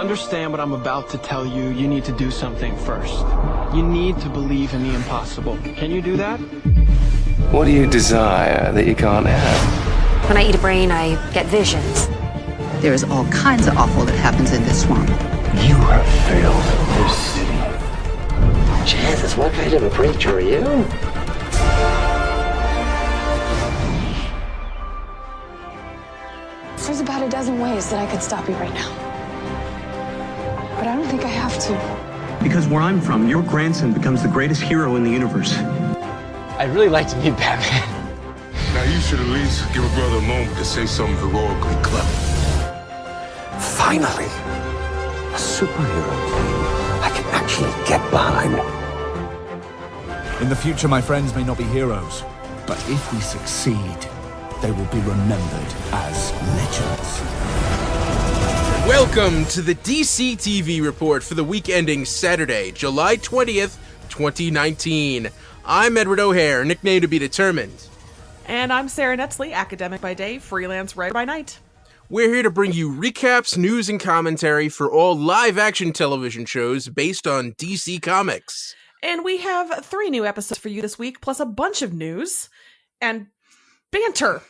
understand what I'm about to tell you, you need to do something first. You need to believe in the impossible. Can you do that? What do you desire that you can't have? When I eat a brain, I get visions. There is all kinds of awful that happens in this swamp. You have failed this city. Jesus, what kind of a preacher are you? There's about a dozen ways that I could stop you right now. But I don't think I have to. Because where I'm from, your grandson becomes the greatest hero in the universe. I'd really like to meet Batman. Now you should at least give a brother a moment to say something heroically clever. Finally, a superhero team I can actually get behind. In the future, my friends may not be heroes, but if we succeed, they will be remembered as legends. Welcome to the DC TV report for the week ending Saturday, July 20th, 2019. I'm Edward O'Hare, nickname to be determined. And I'm Sarah Netzley, academic by day, freelance writer by night. We're here to bring you recaps, news, and commentary for all live-action television shows based on DC Comics. And we have 3 new episodes for you this week, plus a bunch of news and banter.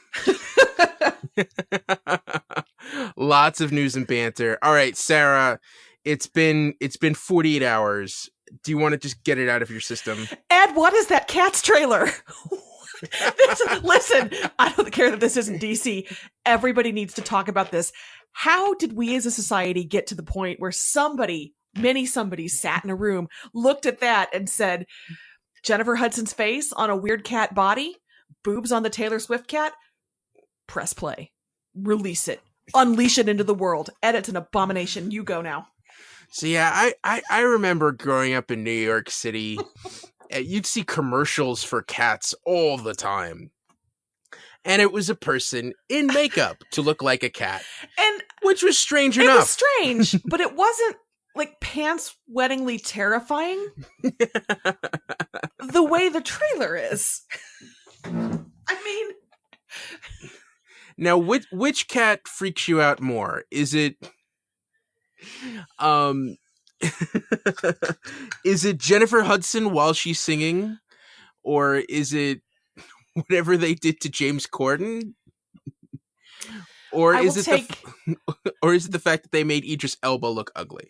Lots of news and banter. All right, Sarah, it's been 48 hours. Do you want to just get it out of your system? Ed, what is that Cats trailer? Listen, I don't care that this isn't DC. Everybody needs to talk about this. How did we as a society get to the point where somebody sat in a room, looked at that and said, Jennifer Hudson's face on a weird cat body, boobs on the Taylor Swift cat, press play, release it, unleash it into the world. Ed, it's an abomination. You go now. So yeah, I remember growing up in New York City. You'd see commercials for cats all the time. And it was a person in makeup to look like a cat. And which was strange enough. It was strange, but it wasn't like pants-wettingly terrifying the way the trailer is. I mean... Now, which cat freaks you out more? Is it... is it Jennifer Hudson while she's singing, or is it whatever they did to James Corden, or is it the fact that they made Idris Elba look ugly?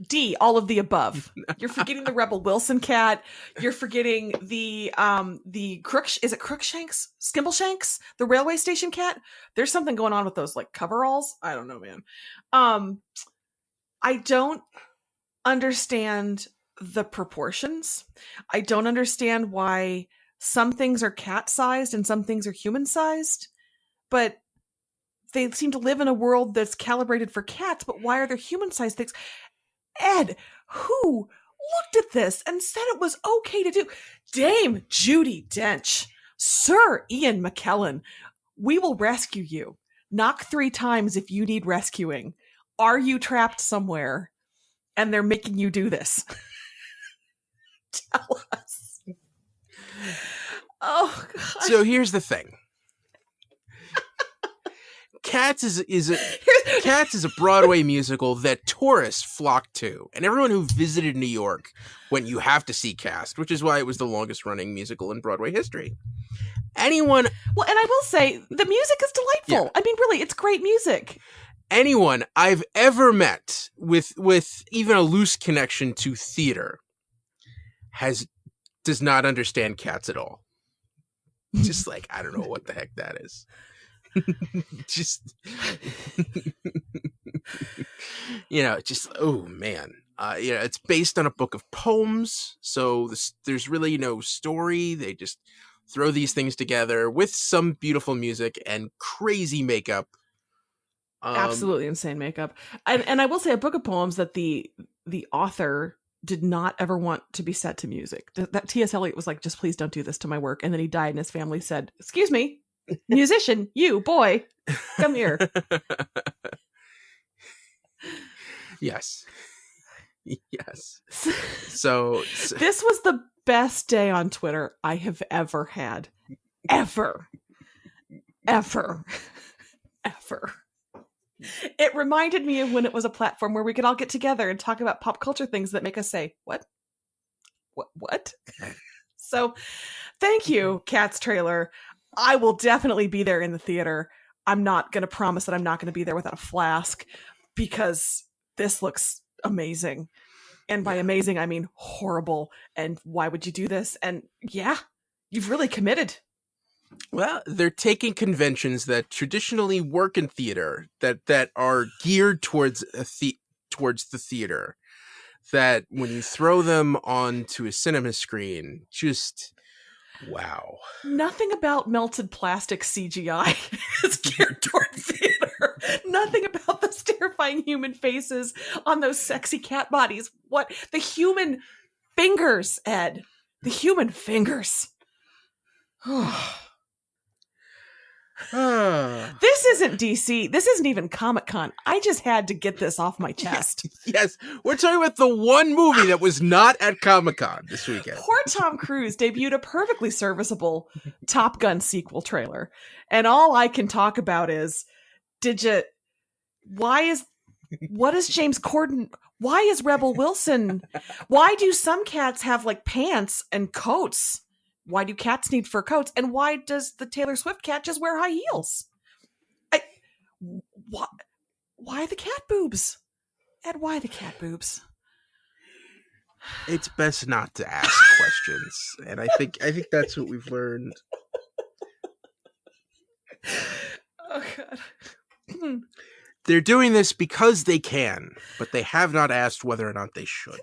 D, all of the above. You're forgetting the Rebel Wilson cat. You're forgetting the Crookshanks, Skimbleshanks, the railway station cat. There's something going on with those like coveralls. I don't know, man. I don't understand the proportions. I don't understand why some things are cat-sized and some things are human-sized, but they seem to live in a world that's calibrated for cats, but why are there human-sized things? Ed, who looked at this and said it was okay to do? Dame Judi Dench, Sir Ian McKellen, we will rescue you. Knock 3 times if you need rescuing. Are you trapped somewhere and they're making you do this? Tell us. Oh, God. So here's the thing. Cats is a Broadway musical that tourists flock to. And everyone who visited New York went, you have to see Cats, which is why it was the longest running musical in Broadway history. Well, and I will say, the music is delightful. Yeah. I mean, really, it's great music. Anyone I've ever met with even a loose connection to theater does not understand Cats at all. Just like, I don't know what the heck that is. Just oh man. It's based on a book of poems, so there's really no story. They just throw these things together with some beautiful music and crazy makeup. Absolutely insane makeup. And I will say, a book of poems that the author did not ever want to be set to music. That T.S. Eliot was like, just please don't do this to my work. And then he died and his family said, excuse me, musician, you boy, come here. Yes. So this was the best day on Twitter I have ever had. Ever. It reminded me of when it was a platform where we could all get together and talk about pop culture things that make us say, what? What? So thank you, Cats trailer. I will definitely be there in the theater. I'm not going to promise that I'm not going to be there without a flask because this looks amazing. And by amazing, I mean horrible. And why would you do this? And yeah, you've really committed. Well, they're taking conventions that traditionally work in theater, that are geared towards towards the theater, that when you throw them onto a cinema screen, just wow. Nothing about melted plastic CGI is geared toward theater. Nothing about those terrifying human faces on those sexy cat bodies. What? The human fingers, Ed. The human fingers. This isn't DC. This isn't even Comic-Con. I just had to get this off my chest. Yes, we're talking about the one movie that was not at Comic-Con this weekend. Poor Tom Cruise debuted a perfectly serviceable Top Gun sequel trailer. And all I can talk about is, what is James Corden? Why is Rebel Wilson? Why do some cats have like pants and coats? Why do cats need fur coats? And why does the Taylor Swift cat just wear high heels? Why the cat boobs? Ed, why the cat boobs? It's best not to ask questions. And I think that's what we've learned. Oh, God. They're doing this because they can, but they have not asked whether or not they should.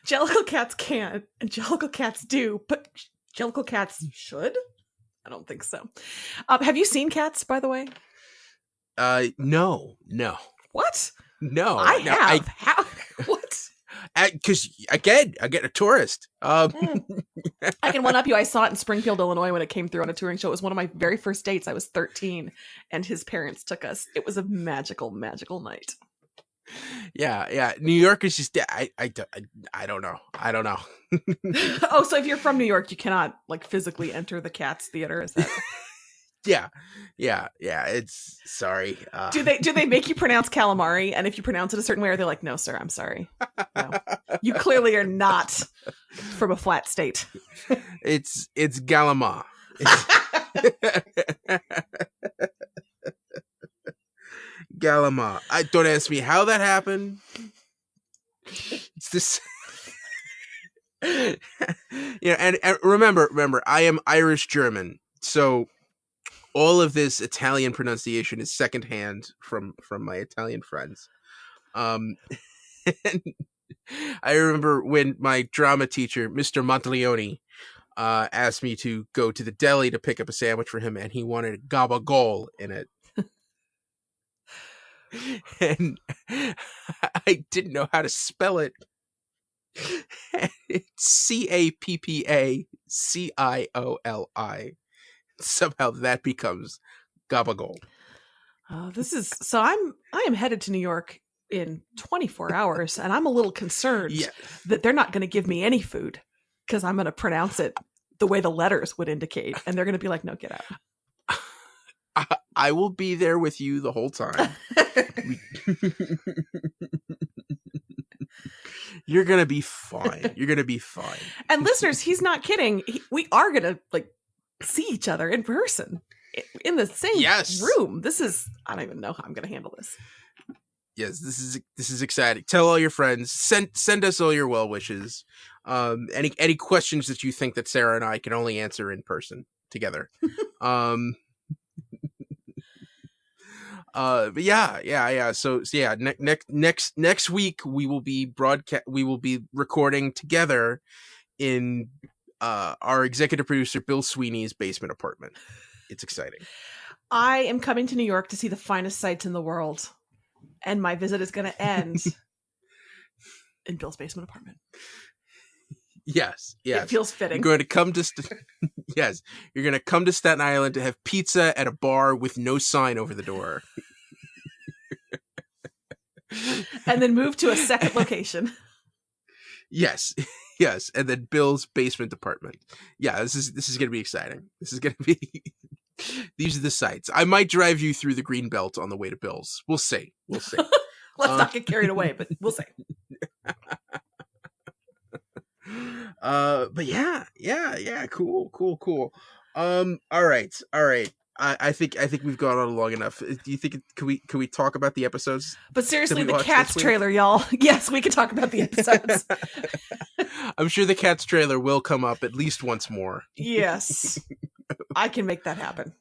Jellicle cats can, and Jellicle cats do, but Jellicle cats should? I don't think so. Have you seen Cats, by the way? No. What? No. I have. How? What? Because, again, I get a tourist. I can one-up you. I saw it in Springfield, Illinois when it came through on a touring show. It was one of my very first dates. I was 13, and his parents took us. It was a magical, magical night. Yeah. New York is just I don't know. Oh, so if you're from New York, you cannot like physically enter the Cats theater, is that? Yeah. It's sorry. Do they make you pronounce calamari? And if you pronounce it a certain way, are they like, no, sir, I'm sorry. No. You clearly are not from a flat state. It's Galama. Galama. Don't ask me how that happened. It's this. And remember, I am Irish German, so all of this Italian pronunciation is secondhand from my Italian friends. And I remember when my drama teacher, Mr. Monteleone, asked me to go to the deli to pick up a sandwich for him, and he wanted gabagol in it. And I didn't know how to spell it. It's CAPPACIOLI. Somehow that becomes gabagol. I am headed to New York in 24 hours, and I'm a little concerned that they're not going to give me any food because I'm going to pronounce it the way the letters would indicate, and they're going to be like, no, get out. I will be there with you the whole time. You're going to be fine. And listeners, he's not kidding. We are going to like see each other in person in the same room. I don't even know how I'm going to handle this. Yes, this is exciting. Tell all your friends. Send us all your well wishes. Any questions that you think that Sarah and I can only answer in person together. But yeah. So yeah, next week we will be recording together in our executive producer Bill Sweeney's basement apartment. It's exciting. I am coming to New York to see the finest sights in the world, and my visit is going to end in Bill's basement apartment. Yes. It feels fitting. You're going to come to you're going to come to Staten Island to have pizza at a bar with no sign over the door. And then move to a second location. Yes, and then Bill's basement apartment. Yeah, this is going to be exciting. This is going to be These are the sights. I might drive you through the green belt on the way to Bill's. We'll see. We'll see. Let's not get carried away, but we'll see. But yeah. Cool. All right. I think we've gone on long enough. Do you think can we talk about the episodes? But seriously, the Cats trailer, y'all. Yes, we can talk about the episodes. I'm sure the Cats trailer will come up at least once more. Yes. I can make that happen.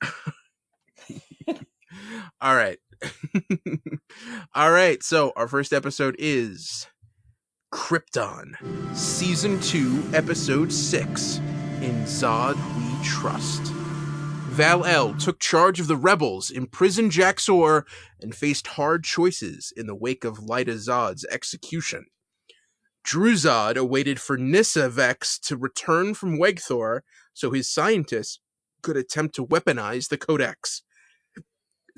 All right. All right. So our first episode is Krypton, Season 2, Episode 6, In Zod We Trust. Val-El took charge of the rebels, imprisoned Jax-Ur, and faced hard choices in the wake of Lyta Zod's execution. Druzod awaited for Nyssa Vex to return from Wegthor so his scientists could attempt to weaponize the Codex.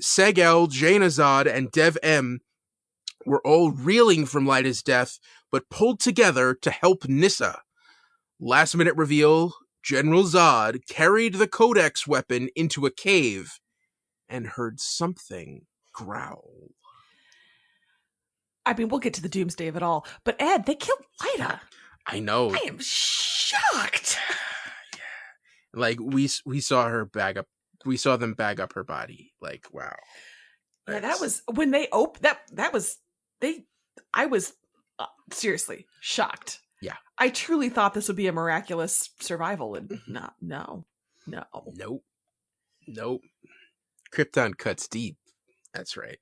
Seg-El, Jaina Zod, and Dev-Em were all reeling from Lyta's death, but pulled together to help Nyssa. Last-minute reveal, General Zod carried the Codex weapon into a cave and heard something growl. I mean, we'll get to the doomsday of it all, but Ed, they killed Lyta. I know. I am shocked. Yeah. Like we saw her bag up. We saw them bag up her body. Like, wow. Yeah, that was when they I was seriously shocked. Yeah. I truly thought this would be a miraculous survival, and no. Nope. Krypton cuts deep. That's right.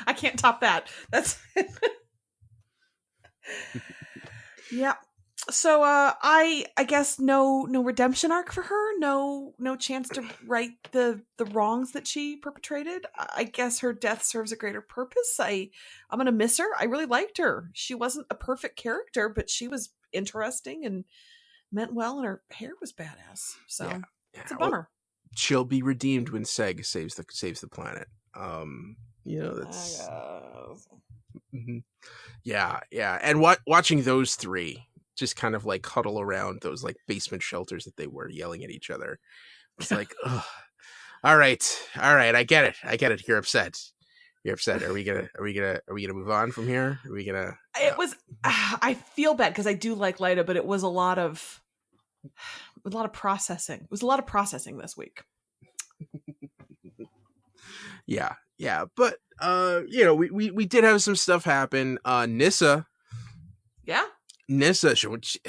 I can't top that. That's yeah. So I guess no redemption arc for her. No chance to right the wrongs that she perpetrated. I guess her death serves a greater purpose. I'm gonna miss her. I really liked her. She wasn't a perfect character, but she was interesting and meant well, and her hair was badass. So yeah. It's a bummer. Well, she'll be redeemed when Seg saves the planet. That's yeah. And watching those three just kind of like huddle around those like basement shelters that they were yelling at each other. It's like, ugh. All right. I get it. You're upset. Are we gonna move on from here? Are we gonna? It was. I feel bad because I do like Lyta, but it was a lot of processing. It was a lot of processing this week. Yeah. But we did have some stuff happen. Nyssa. Yeah. Nyssa,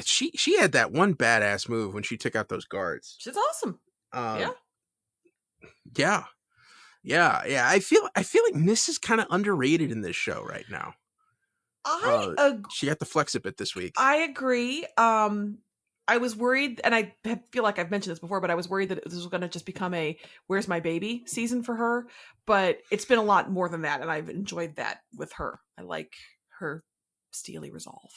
she had that one badass move when she took out those guards. She's awesome. Yeah. I feel like Nyssa's kind of underrated in this show right now. She had to flex a bit this week. I agree. I was worried, and I feel like I've mentioned this before, but I was worried that this was going to just become a "Where's My Baby" season for her. But it's been a lot more than that, and I've enjoyed that with her. I like her steely resolve.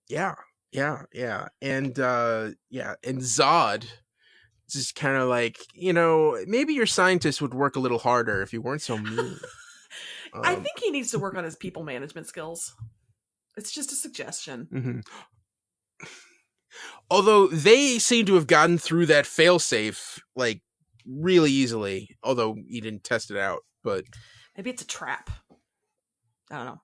Yeah. And Zod just kind of like, maybe your scientist would work a little harder if you weren't so mean. I think he needs to work on his people management skills. It's just a suggestion. Mm-hmm. Although they seem to have gotten through that failsafe like really easily, although he didn't test it out, but maybe it's a trap. I don't know.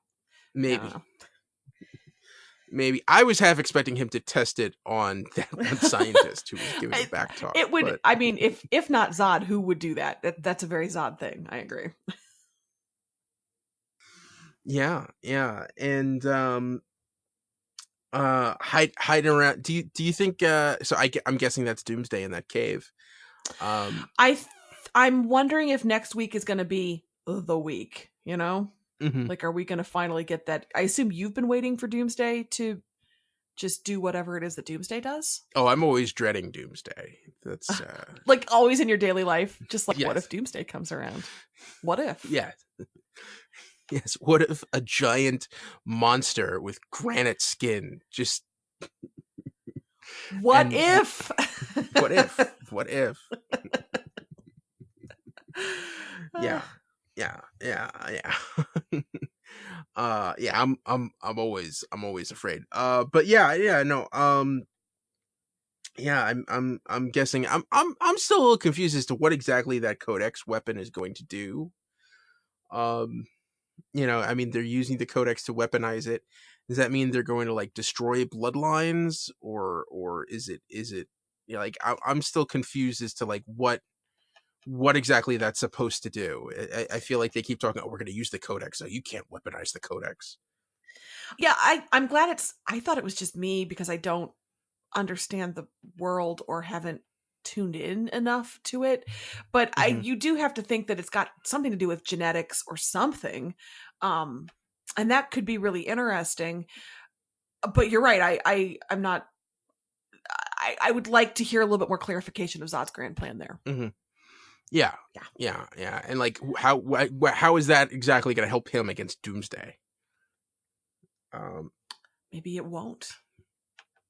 Maybe I was half expecting him to test it on that one scientist who was giving the back talk. It would. But... I mean, if not Zod, who would do that? That's a very Zod thing. I agree. Yeah, and hiding around. Do you think? So I'm guessing that's Doomsday in that cave. I'm wondering if next week is going to be the week. Mm-hmm. Like, are we going to finally get that? I assume you've been waiting for Doomsday to just do whatever it is that Doomsday does. Oh, I'm always dreading Doomsday. That's like always in your daily life. Just like, yes. What if Doomsday comes around? What if? Yeah. Yes. What if a giant monster with granite skin just? What if? What if? Yeah. Yeah, I'm always afraid. But yeah, no. Yeah, I'm guessing I'm still a little confused as to what exactly that Codex weapon is going to do. I mean, they're using the Codex to weaponize it. Does that mean they're going to like destroy bloodlines, or is it like I'm still confused as to like what exactly that's supposed to do. I feel like they keep talking, oh, we're going to use the Codex, so you can't weaponize the Codex. Yeah, I'm glad I thought it was just me because I don't understand the world or haven't tuned in enough to it, but you do have to think that it's got something to do with genetics or something, and that could be really interesting. But you're right, I'm not. I would like to hear a little bit more clarification of Zod's grand plan there. Yeah, and like how is that exactly going to help him against Doomsday? Maybe it won't.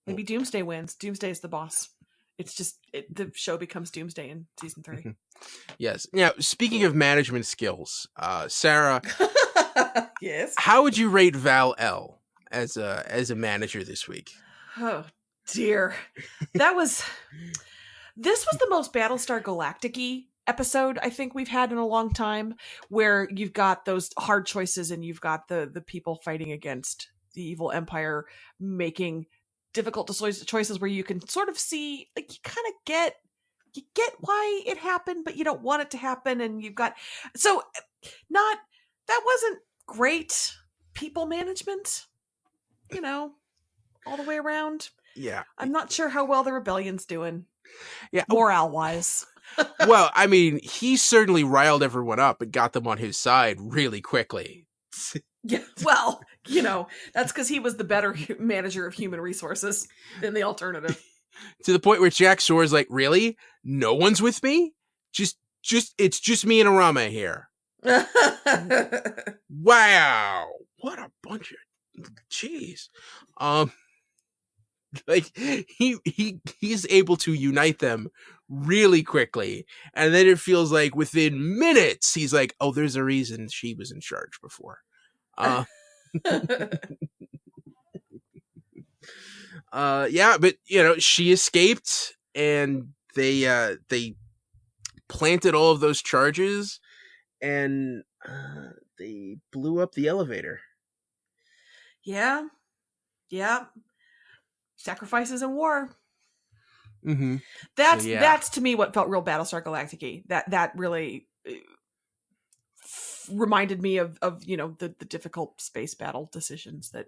Maybe Doomsday wins. Doomsday is the boss. It's just the show becomes Doomsday in season 3. Yes. Now, speaking of management skills, Sarah, yes. How would you rate Val-El as a manager this week? Oh dear, this was the most Battlestar Galactic-y episode I think we've had in a long time, where you've got those hard choices and you've got the people fighting against the evil empire making difficult choices where you can sort of see, like, you kind of get why it happened, but you don't want it to happen. And you've got, that wasn't great people management, all the way around. Yeah. I'm not sure how well the rebellion's doing. Yeah. Morale wise. Well, I mean, he certainly riled everyone up and got them on his side really quickly. Yeah, well, that's because he was the better manager of human resources than the alternative. To the point where Jack Sore's like, really? No one's with me? It's just me and Arama here. Wow. What a bunch of, jeez. Like he's able to unite them really quickly, and then it feels like within minutes he's like, oh, there's a reason she was in charge before. Yeah, but she escaped, and they planted all of those charges, and they blew up the elevator. Yeah. Sacrifices in war. Mm-hmm. That's to me what felt real Battlestar Galactic-y. That really reminded me of the difficult space battle decisions that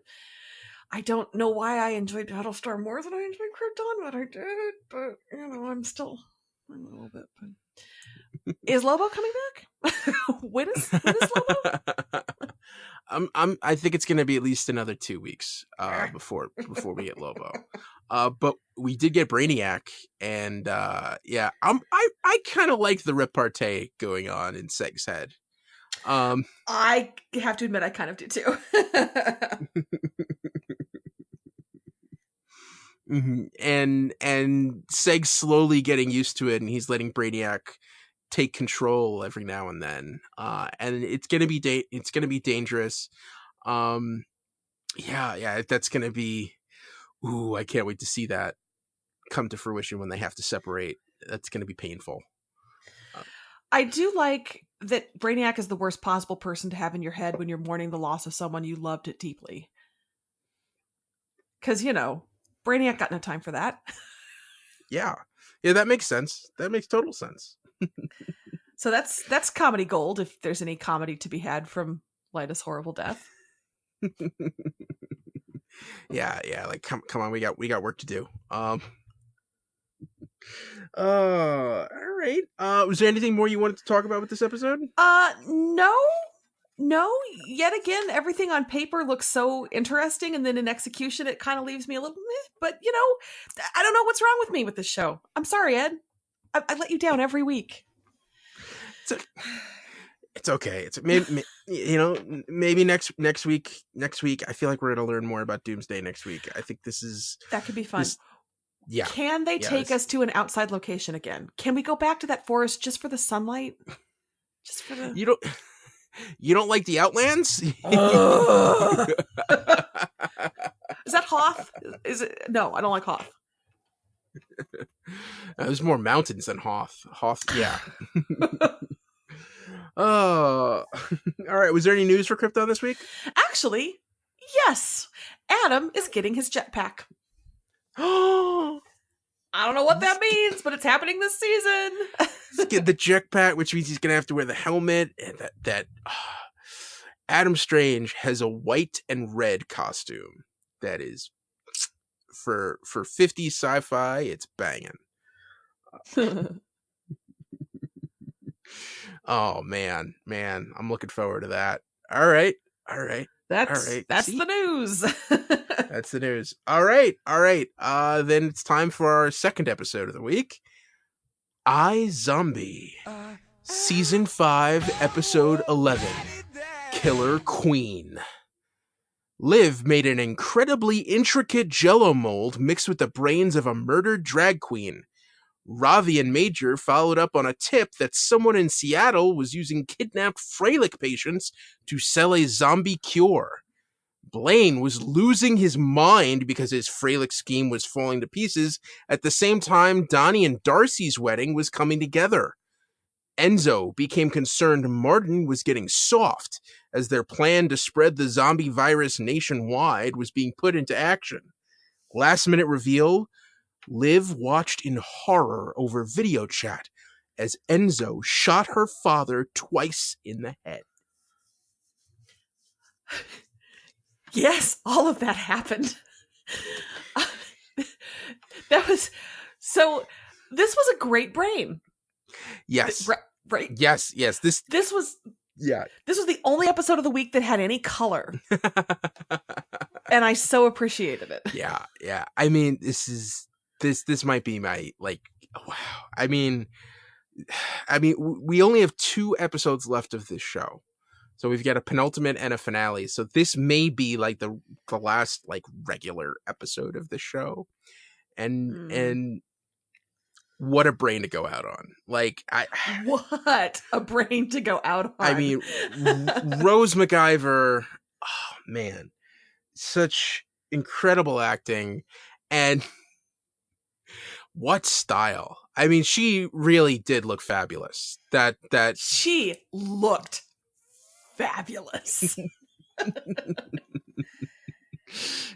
I don't know why I enjoyed Battlestar more than I enjoyed Krypton, but I did. But I'm a little bit. But... Is Lobo coming back? When is Lobo? I think it's going to be at least another 2 weeks before we get Lobo. But we did get Brainiac, and I kind of like the repartee going on in Seg's head. I have to admit, I kind of do too. Mm-hmm. And Seg's slowly getting used to it, and he's letting Brainiac take control every now and then. And it's gonna be dangerous. That's gonna be. Ooh, I can't wait to see that come to fruition when they have to separate. That's gonna be painful. I do like that Brainiac is the worst possible person to have in your head when you're mourning the loss of someone you loved it deeply. Because, Brainiac got no time for that. Yeah, that makes sense. That makes total sense. So that's comedy gold, if there's any comedy to be had from Lyta's horrible death. Yeah, like come on, we got work to do. All right. Was there anything more you wanted to talk about with this episode? No. Yet again, everything on paper looks so interesting, and then in execution, it kind of leaves me a little. But I don't know what's wrong with me with this show. I'm sorry, Ed. I let you down every week. It's okay. It's maybe next week. I feel like we're gonna learn more about Doomsday next week. I think that could be fun. Yeah. Can they take us to an outside location again? Can we go back to that forest just for the sunlight? Just for the You don't like the Outlands? Is that Hoth? Is it? No, I don't like Hoth. There's more mountains than Hoth. Hoth, yeah. Oh, all right. Was there any news for Krypton this week? Actually, yes. Adam is getting his jetpack. Oh, I don't know what that means, but it's happening this season. Let's get the jetpack, which means he's gonna have to wear the helmet. And that Adam Strange has a white and red costume that is for 50 sci-fi. It's banging. Oh man, I'm looking forward to that. All right. That's See? the news. That's the news. All right. Then it's time for our second episode of the week. iZombie. Season 5, episode 11. Killer Queen. Liv made an incredibly intricate jello mold mixed with the brains of a murdered drag queen. Ravi and Major followed up on a tip that someone in Seattle was using kidnapped Freilich patients to sell a zombie cure. Blaine was losing his mind because his Freilich scheme was falling to pieces at the same time Donnie and Darcy's wedding was coming together. Enzo became concerned Martin was getting soft as their plan to spread the zombie virus nationwide was being put into action. Last minute reveal, Liv watched in horror over video chat as Enzo shot her father twice in the head. Yes, all of that happened. That was so. This was a great brain. Yes. Right. Yes. This was. Yeah. This was the only episode of the week that had any color, and I so appreciated it. Yeah. I mean, this might be my wow. I mean, we only have 2 episodes left of this show. So we've got a penultimate and a finale. So this may be like the last like regular episode of the show. And what a brain to go out on. What a brain to go out on. I mean, Rose McIver, oh man, such incredible acting and what style. I mean, she really did look fabulous. That she looked fabulous.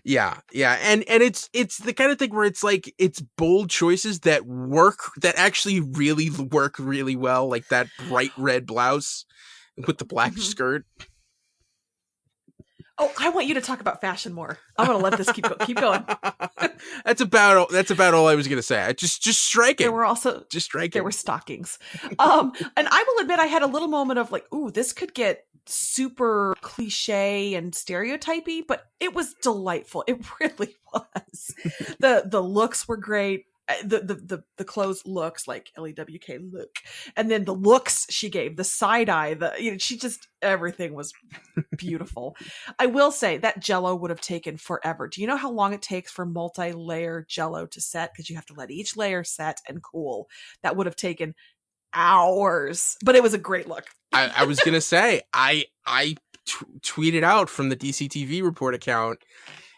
Yeah. And it's the kind of thing where it's like it's bold choices that actually really work really well, like that bright red blouse with the black skirt. Oh, I want you to talk about fashion more. I'm going to let this keep going. That's about all I was going to say. I just strike it. There were also there were stockings. And I will admit I had a little moment of like, ooh, this could get super cliche and stereotypy, but it was delightful. It really was. The looks were great. The clothes looks like LEWK look, and then the looks she gave, the side eye, she just, everything was beautiful. I will say that Jell-O would have taken forever. Do you know how long it takes for multi-layer Jell-O to set? Because you have to let each layer set and cool. That would have taken hours, but it was a great look. I was gonna say I tweeted out from the DCTV report account.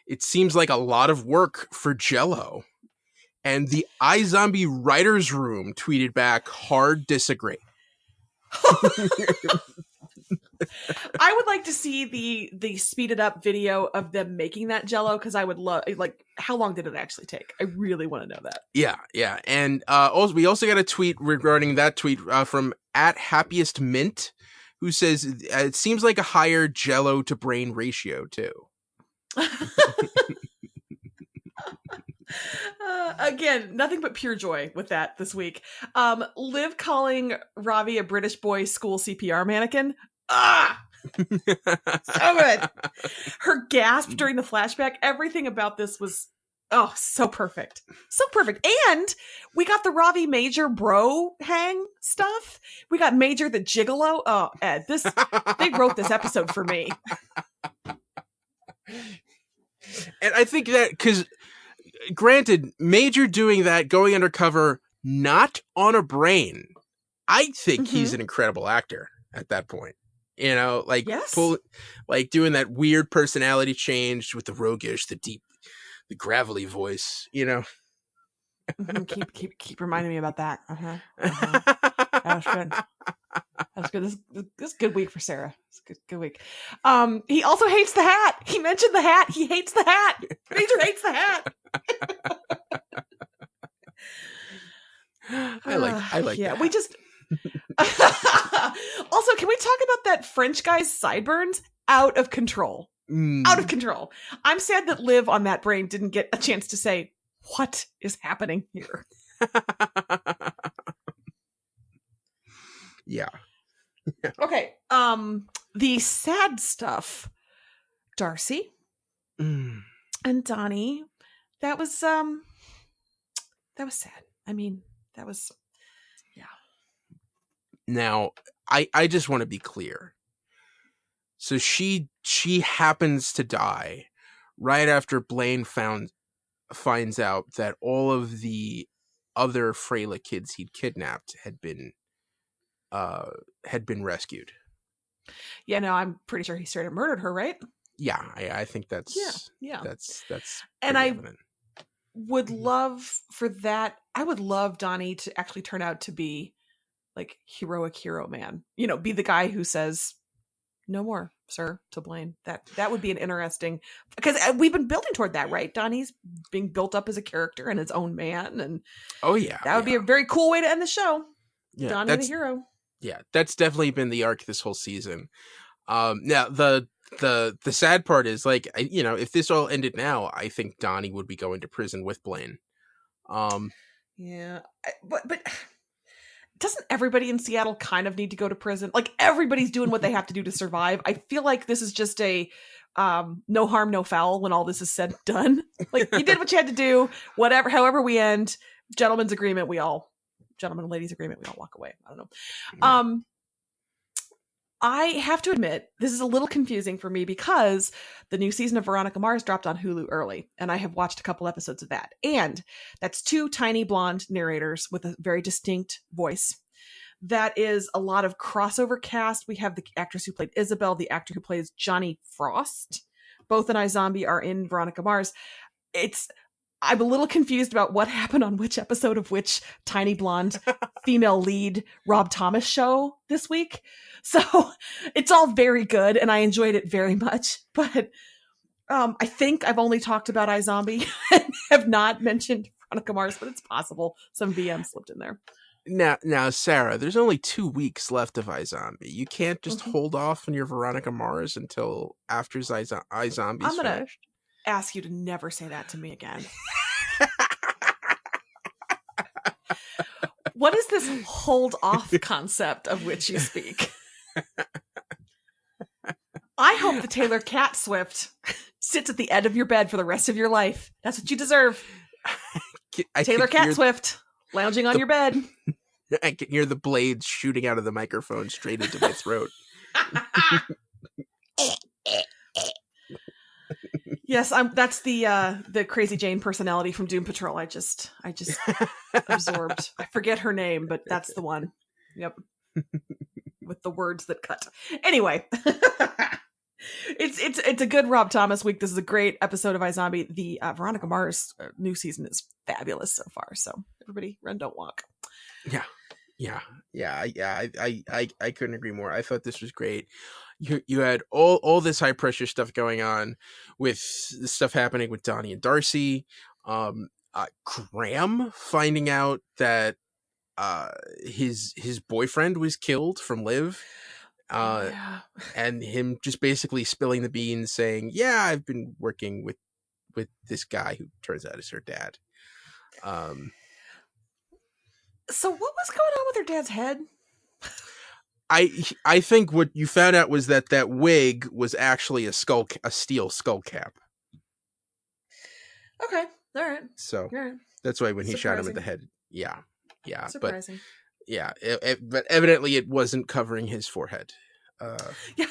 It seems like a lot of work for Jell-O. And the iZombie writers room tweeted back, hard disagree. I would like to see the speeded up video of them making that Jell-O, because I would love, like, how long did it actually take? I really want to know that. Yeah. And we also got a tweet regarding that tweet from @happiestmint, who says it seems like a higher Jell-O to brain ratio too. Again, nothing but pure joy with that this week. Liv calling Ravi a British boy school CPR mannequin. So good. Her gasp during the flashback, everything about this was so perfect. So perfect. And we got the Ravi Major bro hang stuff. We got Major the Gigolo. Oh, Ed, they wrote this episode for me. And I think that because granted, Major doing that, going undercover, not on a brain, I think he's an incredible actor at that point. You know, like Yes. like doing that weird personality change with the roguish, the deep, the gravelly voice. You know, keep reminding me about that. That was good. That was good. This is a good week for Sarah. It's a good week. He also hates the hat. He mentioned the hat. He hates the hat. Major hates the hat. I like. Yeah, that. we just. Also, can we talk about that French guy's sideburns? Out of control. Out of control. I'm sad that Liv on that brain didn't get a chance to say, what is happening here? Yeah. Okay. The sad stuff. Darcy and Donnie. That was sad. I mean, that was Now, I just want to be clear. So she happens to die right after Blaine finds out that all of the other Freyla kids he'd kidnapped had been rescued. Yeah, no, I'm pretty sure he straight up murdered her, right? Yeah, I think that's yeah. That's and I evident. Would love for that. I would love Donnie to actually turn out to be like heroic hero man. You know, be the guy who says, "No more, sir," to Blaine. That would be an interesting, because we've been building toward that, right? Donnie's being built up as a character and his own man, and that would be a very cool way to end the show. Yeah, Donnie the hero. Yeah, that's definitely been the arc this whole season. Now the sad part is, like, you know, if this all ended now, I think Donnie would be going to prison with Blaine. Yeah, but doesn't everybody in Seattle kind of need to go to prison? Like, everybody's doing what they have to do to survive. I feel like this is just a no harm, no foul when all this is said and done. Like, you did what you had to do. Whatever, however we end, gentlemen's agreement, gentlemen and ladies agreement, we all walk away. I don't know. Yeah. I have to admit, this is a little confusing for me because the new season of Veronica Mars dropped on Hulu early, and I have watched a couple episodes of that. And that's two tiny blonde narrators with a very distinct voice. That is a lot of crossover cast. We have the actress who played Isabel, the actor who plays Johnny Frost. Both in iZombie are in Veronica Mars. I'm a little confused about what happened on which episode of which tiny blonde female lead Rob Thomas show this week. So it's all very good, and I enjoyed it very much. But I think I've only talked about iZombie and have not mentioned Veronica Mars, but it's possible some VM slipped in there. Now, Sarah, there's only 2 weeks left of iZombie. You can't just hold off on your Veronica Mars until after iZombie's I'm gonna finished. Ask you to never say that to me again. What is this hold off concept of which you speak? I hope the Taylor Cat Swift sits at the end of your bed for the rest of your life. That's what you deserve. Taylor Cat Swift lounging on your bed. I can hear the blades shooting out of the microphone straight into my throat. Yes, that's the Crazy Jane personality from Doom Patrol. I just absorbed. I forget her name, but that's the one. Yep. With the words that cut. Anyway. It's a good Rob Thomas week. This is a great episode of iZombie. The Veronica Mars new season is fabulous so far. So everybody run, don't walk. Yeah. I couldn't agree more. I thought this was great. You had all this high pressure stuff going on with the stuff happening with Donnie and Darcy. Graham finding out that his boyfriend was killed from Liv. And him just basically spilling the beans, saying, "Yeah, I've been working with this guy who turns out is her dad." So what was going on with her dad's head? I think what you found out was that wig was actually a steel skull cap. Okay, all right. So that's why when he shot him in the head, yeah. Surprising. But evidently it wasn't covering his forehead. Yeah.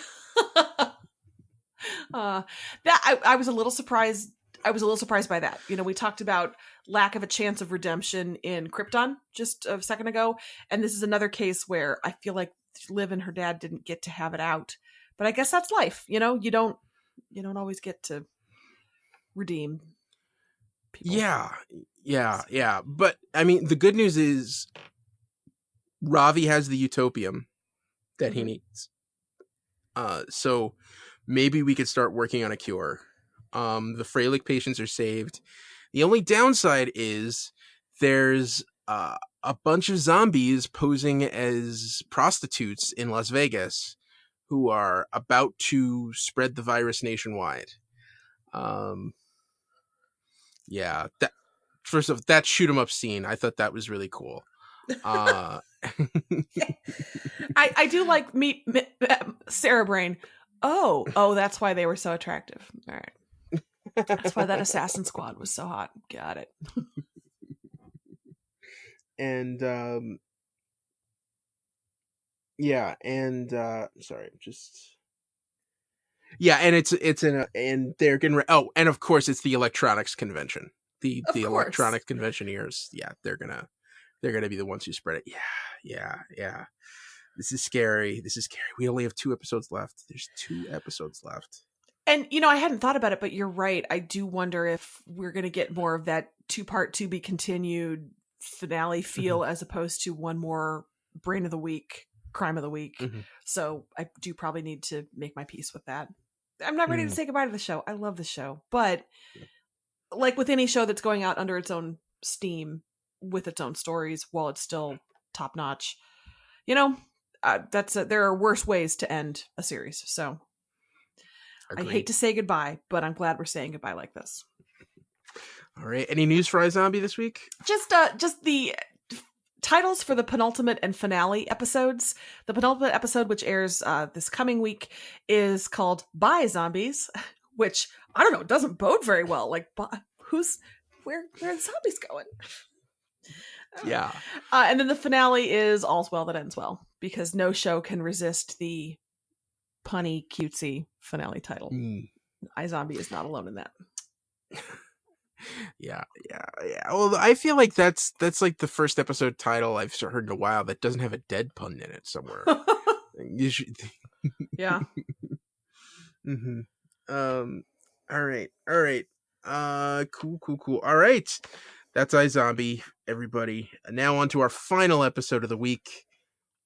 That I was a little surprised. I was a little surprised by that. You know, we talked about lack of a chance of redemption in Krypton just a second ago, and this is another case where I feel like live and her dad didn't get to have it out. But I guess that's life. You don't always get to redeem people. Yeah. But I mean, the good news is Ravi has the utopium that he needs. So maybe we could start working on a cure. The Freilich patients are saved. The only downside is there's a bunch of zombies posing as prostitutes in Las Vegas who are about to spread the virus nationwide. Yeah, that first off, that shoot 'em up scene, I thought that was really cool. I do like Sarah Brain. Oh, that's why they were so attractive. All right. That's why that assassin squad was so hot. Got it. And sorry, just and they're getting and of course it's the electronics convention. The electronics conventioneers. Yeah, they're gonna be the ones who spread it. Yeah. This is scary. We only have 2 episodes left. There's 2 episodes left. And, I hadn't thought about it, but you're right. I do wonder if we're going to get more of that 2-part to be continued finale feel as opposed to one more brain of the week, crime of the week. So I do probably need to make my peace with that. I'm not ready to say goodbye to the show. I love the show. But like with any show that's going out under its own steam with its own stories while it's still top notch, there are worse ways to end a series. So agreed. I hate to say goodbye, but I'm glad we're saying goodbye like this. All right. Any news for iZombie this week? Just the titles for the penultimate and finale episodes. The penultimate episode, which airs this coming week, is called Bye Zombies, which I don't know, doesn't bode very well. Like, where are the zombies going? Yeah. And then the finale is All's Well That Ends Well, because no show can resist the punny, cutesy finale title. iZombie is not alone in that. Yeah. Well, I feel like that's like the first episode title I've heard in a while that doesn't have a dead pun in it somewhere. You should... Yeah. All right. Cool. All right. That's iZombie, everybody. Now on to our final episode of the week,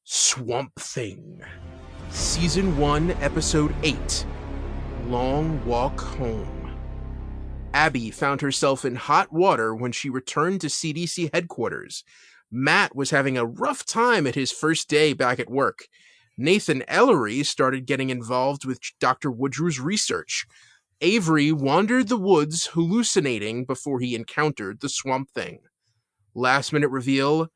Swamp Thing. Season 1, Episode 8, Long Walk Home. Abby found herself in hot water when she returned to CDC headquarters. Matt was having a rough time at his first day back at work. Nathan Ellery started getting involved with Dr. Woodrew's research. Avery wandered the woods hallucinating before he encountered the Swamp Thing. Last minute reveal,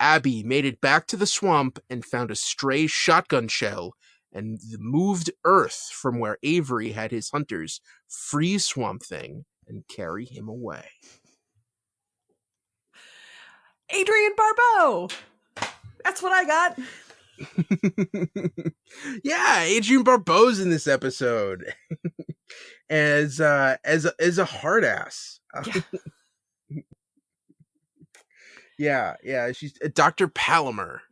Abby made it back to the swamp and found a stray shotgun shell and moved Earth from where Avery had his hunters free Swamp Thing and carry him away. Adrienne Barbeau! That's what I got. Yeah, Adrienne Barbeau's in this episode. as a hard ass. Yeah, she's Dr. Palmer,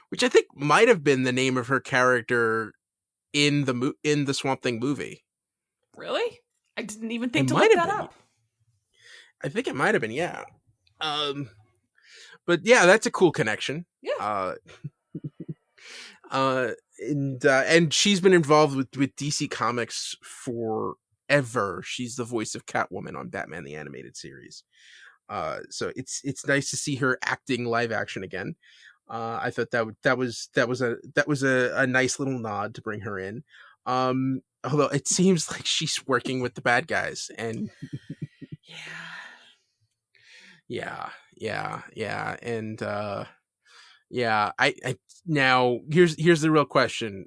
which I think might have been the name of her character in the Swamp Thing movie. Really? I didn't even think to look that up. I think it might have been, yeah. But yeah, that's a cool connection. Yeah. And she's been involved with DC Comics forever. She's the voice of Catwoman on Batman the Animated Series. So it's nice to see her acting live action again. I thought that was a nice little nod to bring her in. Although it seems like she's working with the bad guys, and yeah, and I now here's the real question.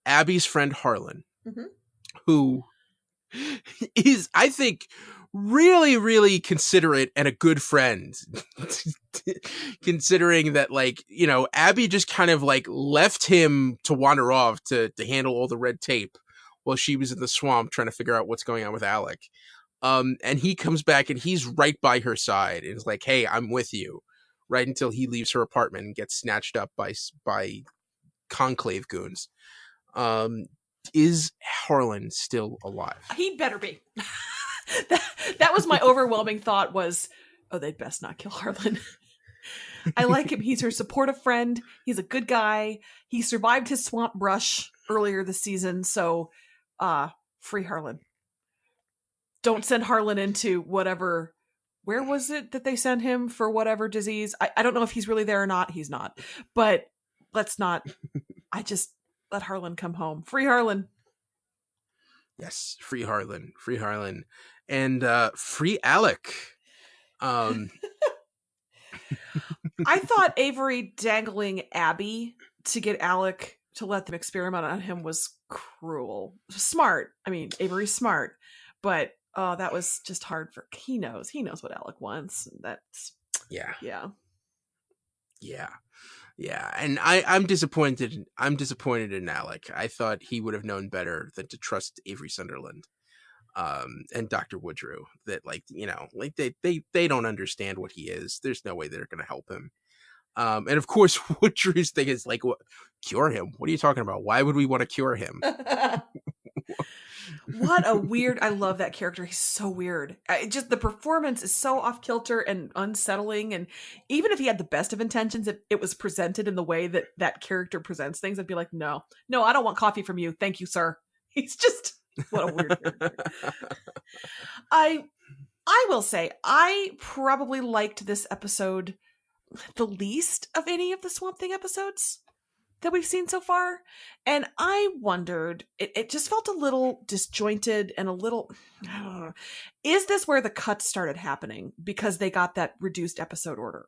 Abby's friend Harlan, who is, I think, really, really considerate and a good friend, considering that, like, Abby just kind of like left him to wander off to handle all the red tape while she was in the swamp trying to figure out what's going on with Alec. And he comes back and he's right by her side and is like, hey, I'm with you. right until he leaves her apartment and gets snatched up by Conclave goons. Is Harlan still alive? He better be. that was my overwhelming thought was, oh, they'd best not kill Harlan. I like him. He's her supportive friend. He's a good guy. He survived his swamp brush earlier this season. So, free Harlan. Don't send Harlan into whatever, where was it that they sent him for whatever disease? I don't know if he's really there or not. He's not, but let's not, let Harlan come home. Free Harlan. Yes, free Harlan. Free Harlan. And free Alec. I thought Avery dangling Abby to get Alec to let them experiment on him was cruel. Smart. I mean, Avery's smart. But that was just hard for, he knows what Alec wants. That's yeah. And I'm disappointed in Alec. I thought he would have known better than to trust Avery Sunderland and Dr. Woodrow, that they don't understand what he is. There's no way they're going to help him. And of course Woodrow's thing is like, what, cure him? What are you talking about? Why would we want to cure him? What a weird, I love that character. He's so weird. The performance is so off kilter and unsettling. And even if he had the best of intentions, if it was presented in the way that character presents things, I'd be like, no, I don't want coffee from you. Thank you, sir. He's just, what a weird character. I will say, I probably liked this episode the least of any of the Swamp Thing episodes that we've seen so far. And I wondered, it just felt a little disjointed and a little, I don't know. Is this where the cuts started happening because they got that reduced episode order?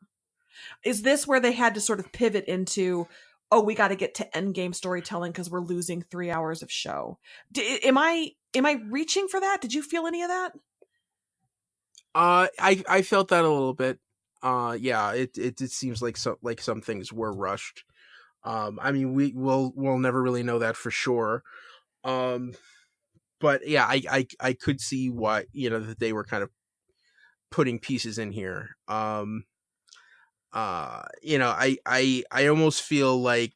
Is this where they had to sort of pivot into, oh, we got to get to endgame storytelling because we're losing 3 hours of show? Am I reaching for that? Did you feel any of that? I felt that a little bit. Yeah, it seems like some things were rushed. I mean, we'll never really know that for sure. But yeah, I could see why, that they were kind of putting pieces in here. I almost feel like,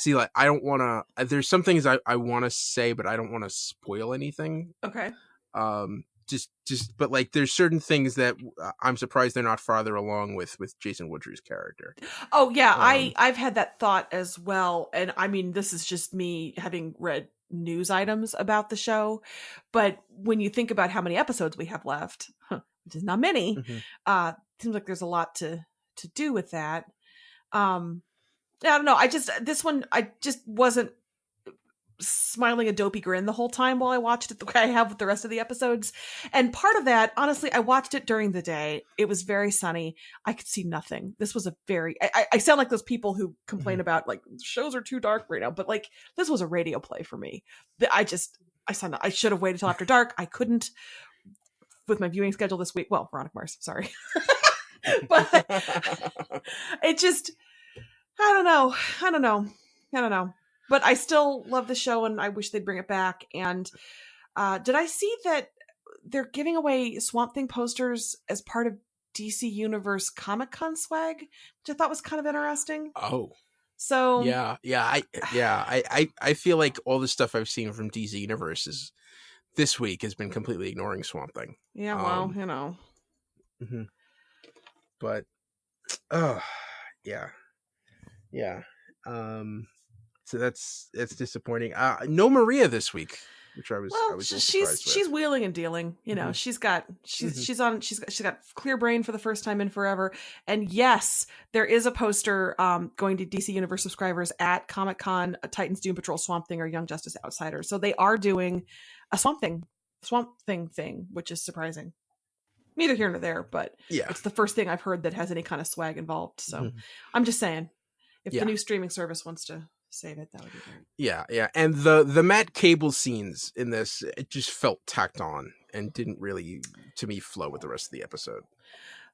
I don't want to, there's some things I want to say, but I don't want to spoil anything. Okay. But like, there's certain things that I'm surprised they're not farther along with Jason Woodrow's character. Oh yeah, I've had that thought as well. And I mean, this is just me having read news items about the show. But when you think about how many episodes we have left, which is not many, seems like there's a lot to do with that. I don't know. I just wasn't smiling a dopey grin the whole time while I watched it the way I have with the rest of the episodes. And part of that, honestly, I watched it during the day. It was very sunny. I could see nothing. This was a very, I sound like those people who complain about like shows are too dark right now, but like this was a radio play for me. I saw I should have waited till after dark. I couldn't with my viewing schedule this week. Well, Veronica Mars, sorry. But it just, I don't know. But I still love the show, and I wish they'd bring it back. And did I see that they're giving away Swamp Thing posters as part of DC Universe Comic-Con swag, which I thought was kind of interesting. Oh, so I feel like all the stuff I've seen from DC Universe this week has been completely ignoring Swamp Thing. Yeah, well, Mm-hmm. But yeah. So it's disappointing. No Maria this week, which I was she's wheeling and dealing. She's got clear brain for the first time in forever. And yes, there is a poster going to DC Universe subscribers at Comic-Con, Titans, Doom Patrol, Swamp Thing, or Young Justice Outsiders. So they are doing a Swamp Thing thing, which is surprising. Neither here nor there, but yeah, it's the first thing I've heard that has any kind of swag involved. So I'm just saying, if the new streaming service wants to save it, that would be great. Yeah. And the Matt Cable scenes in this, it just felt tacked on and didn't really, to me, flow with the rest of the episode.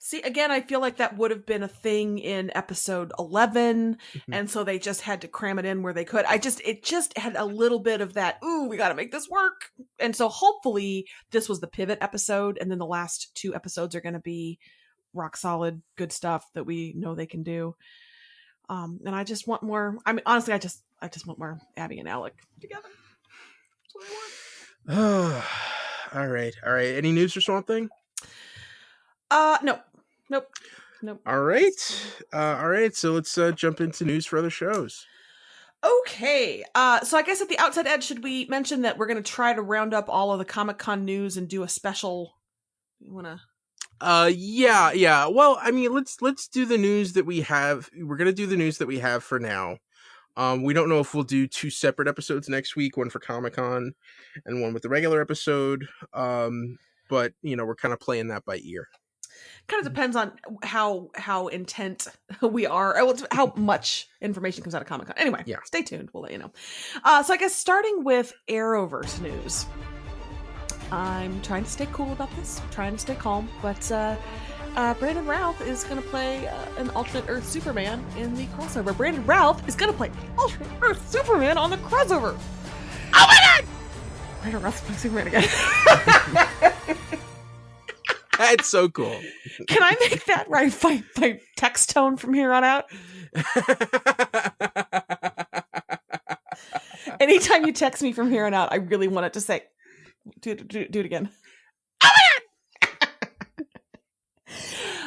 See, again, I feel like that would have been a thing in episode 11, and so they just had to cram it in where they could. It just had a little bit of that, ooh, we got to make this work. And so hopefully this was the pivot episode, and then the last 2 episodes are going to be rock solid, good stuff that we know they can do. And I just want more. I mean, honestly, I just want more Abby and Alec together. That's what I want. All right. Any news for Swamp Thing? Nope. All right. So let's jump into news for other shows. Okay. So I guess at the outset, Ed, should we mention that we're going to try to round up all of the Comic-Con news and do a special? You want to? Yeah. Well, I mean, let's do the news that we have. We're gonna do the news that we have for now. We don't know if we'll do 2 separate episodes next week, one for Comic-Con and one with the regular episode. But we're kind of playing that by ear. Kind of depends on how intent we are, or how much information comes out of Comic-Con. Anyway, yeah. Stay tuned. We'll let you know. So I guess starting with Arrowverse news. I'm trying to stay cool about this, trying to stay calm, but Brandon Routh is going to play an alternate Earth Superman in the crossover. Brandon Routh is going to play alternate Earth Superman on the crossover. Oh my god! Brandon Routh plays Superman again. That's so cool. Can I make that my text tone from here on out? Anytime you text me from here on out, I really want it to say, do it again. Oh my god!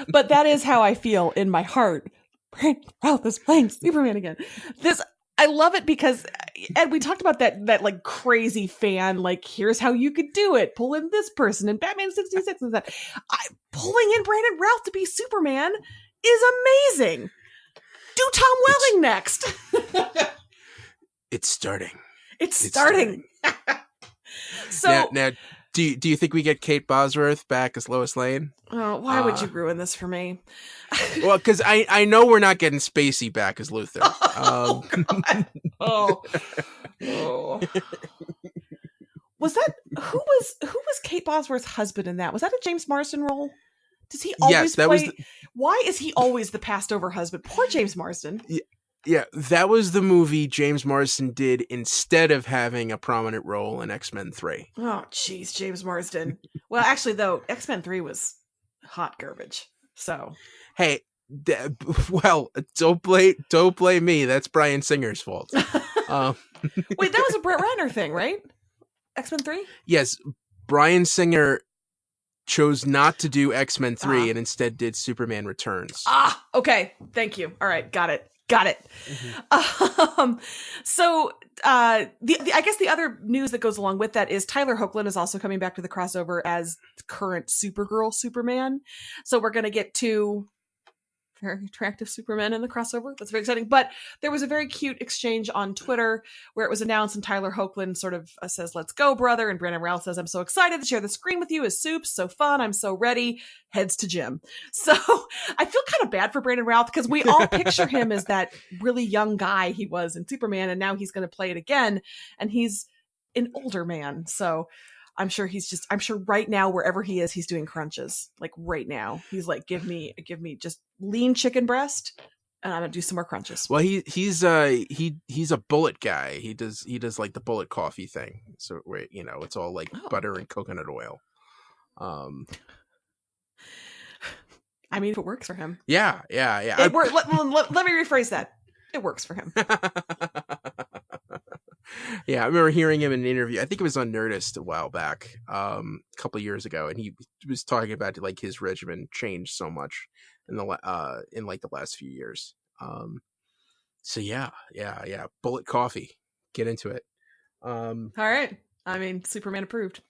But that is how I feel in my heart. Brandon Routh is playing Superman again. I love it because, Ed, we talked about that like crazy fan, like, here's how you could do it. Pull in this person and Batman 66 and that. Pulling in Brandon Routh to be Superman is amazing. Do Tom Welling next. It's starting. It's starting. So now do you think we get Kate Bosworth back as Lois Lane? Oh, why would you ruin this for me? Well, because I know we're not getting Spacey back as Luthor. God. Oh. Was that who was Kate Bosworth's husband in that? Was that a James Marsden role? Does he always play? Why is he always the passed over husband? Poor James Marsden. Yeah, that was the movie James Marsden did instead of having a prominent role in X-Men 3. Oh, jeez, James Marsden. Well, actually, though, X-Men 3 was hot garbage. So, hey, don't blame me. That's Bryan Singer's fault. Wait, that was a Brett Ratner thing, right? X-Men 3? Yes, Bryan Singer chose not to do X-Men 3 and instead did Superman Returns. Okay. Thank you. All right, got it. Mm-hmm. So I guess the other news that goes along with that is Tyler Hoechlin is also coming back to the crossover as current Supergirl Superman. So we're going to get 2 very attractive Supermen in the crossover. That's very exciting. But there was a very cute exchange on Twitter where it was announced and Tyler Hoechlin sort of says, "Let's go, brother." And Brandon Routh says, "I'm so excited to share the screen with you. It's soups, so fun. I'm so ready." Heads to gym. So I feel kind of bad for Brandon Routh because we all picture him as that really young guy he was in Superman. And now he's going to play it again. And he's an older man. So I'm sure right now, wherever he is, he's doing crunches. Like right now, he's like, give me just lean chicken breast, and I'm gonna do some more crunches. Well, he's a bullet guy. He does like the bullet coffee thing. So where it's all like butter and coconut oil. I mean, if it works for him. Yeah. Let me rephrase that. It works for him. Yeah, I remember hearing him in an interview. I think it was on Nerdist a while back, a couple of years ago, and he was talking about like his regimen changed so much in the last few years. So yeah, bullet coffee, get into it. All right. I mean, Superman approved.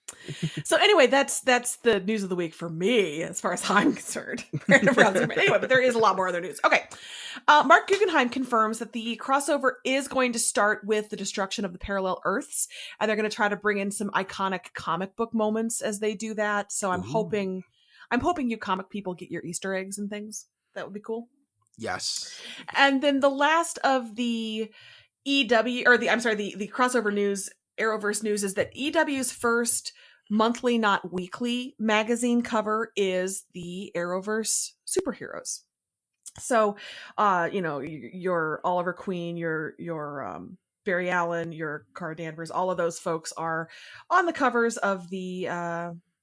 So anyway, that's the news of the week for me, as far as I'm concerned. Anyway, but there is a lot more other news. Okay. Mark Guggenheim confirms that the crossover is going to start with the destruction of the parallel Earths, and they're going to try to bring in some iconic comic book moments as they do that. So I'm hoping you comic people get your Easter eggs and things. That would be cool. Yes. And then the last of the the crossover news, Arrowverse news, is that EW's first monthly, not weekly, magazine cover is the Arrowverse superheroes. So, your Oliver Queen, your Barry Allen, your Cara Danvers, all of those folks are on the covers of the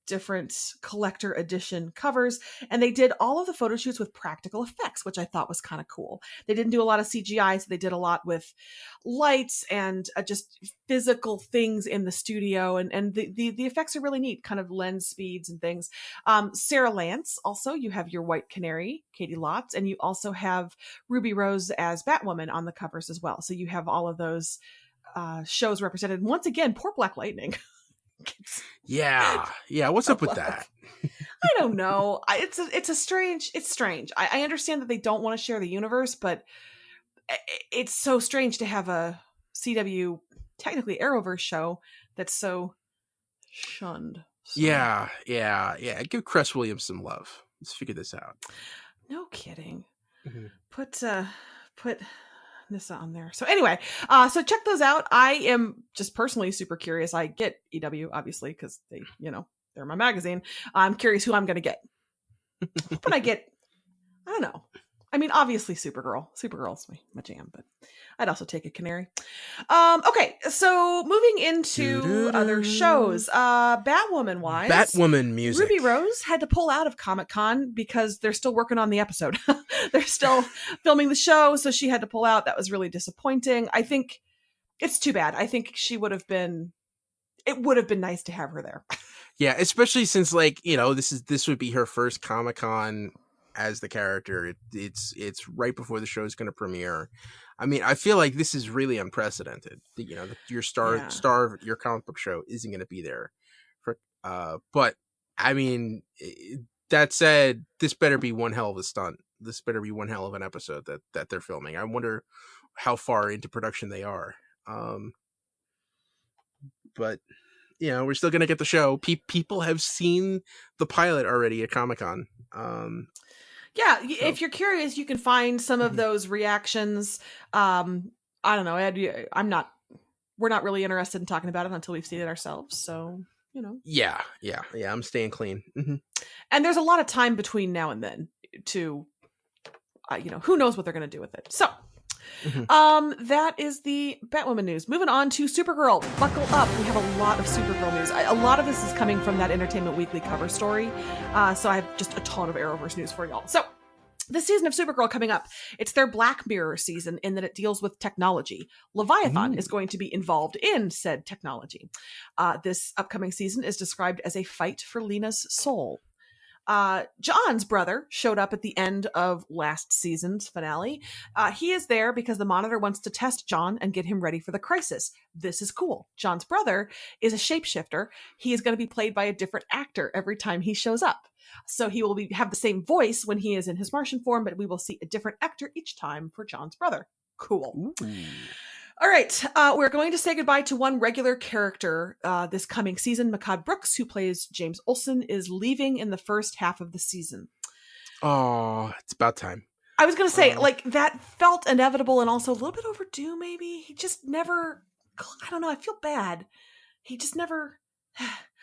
different collector edition covers, and they did all of the photo shoots with practical effects, which I thought was kind of cool. They didn't do a lot of CGI, so they did a lot with lights and just physical things in the studio, and the effects are really neat, kind of lens speeds and things. Sarah Lance, also, you have your White Canary, Katie Lotz, and you also have Ruby Rose as Batwoman on the covers as well. So you have all of those shows represented. And once again, poor Black Lightning. Yeah. What's up with that? I don't know. It's strange. I understand that they don't want to share the universe, but it's so strange to have a CW, technically Arrowverse show that's so shunned. So. Yeah. Give Cress Williams some love. Let's figure this out. No kidding. Mm-hmm. Put Nissa on there. So anyway, so check those out. I am just personally super curious. I get EW obviously because they, they're my magazine. I'm curious who I'm going to get. But I don't know. I mean, obviously Supergirl. Supergirl's my jam, but I'd also take a Canary. Okay, so moving into other shows. Batwoman-wise. Batwoman music. Ruby Rose had to pull out of Comic-Con because they're still working on the episode. They're still filming the show, so she had to pull out. That was really disappointing. I think it's too bad. I think it would have been nice to have her there. Yeah, especially since this would be her first Comic-Con as the character. It's right before the show is going to premiere. I mean, I feel like this is really unprecedented. Your star of your comic book show isn't going to be there. But I mean, that said, this better be one hell of a stunt. This better be one hell of an episode that they're filming. I wonder how far into production they are. But we're still going to get the show. People have seen the pilot already at Comic-Con. If you're curious, you can find some of those reactions. I don't know, Ed, we're not really interested in talking about it until we've seen it ourselves. So, Yeah. I'm staying clean. Mm-hmm. And there's a lot of time between now and then to, who knows what they're going to do with it. So, that is the Batwoman news. Moving on to Supergirl. Buckle up. We have a lot of Supergirl news. A lot of this is coming from that Entertainment Weekly cover story. So I have just a ton of Arrowverse news for y'all. So this season of Supergirl coming up, it's their Black Mirror season in that it deals with technology. Leviathan is going to be involved in said technology. This upcoming season is described as a fight for Lena's soul. John's brother showed up at the end of last season's finale. He is there because the Monitor wants to test John and get him ready for the crisis. This is cool. John's brother is a shapeshifter. He is going to be played by a different actor every time he shows up. So he will have the same voice when he is in his Martian form, but we will see a different actor each time for John's brother. Cool. Ooh. All right, we're going to say goodbye to one regular character this coming season. Makad Brooks, who plays James Olsen, is leaving in the first half of the season. Oh, it's about time. I was going to say, that felt inevitable and also a little bit overdue, maybe. He just never, I don't know, I feel bad. He just never...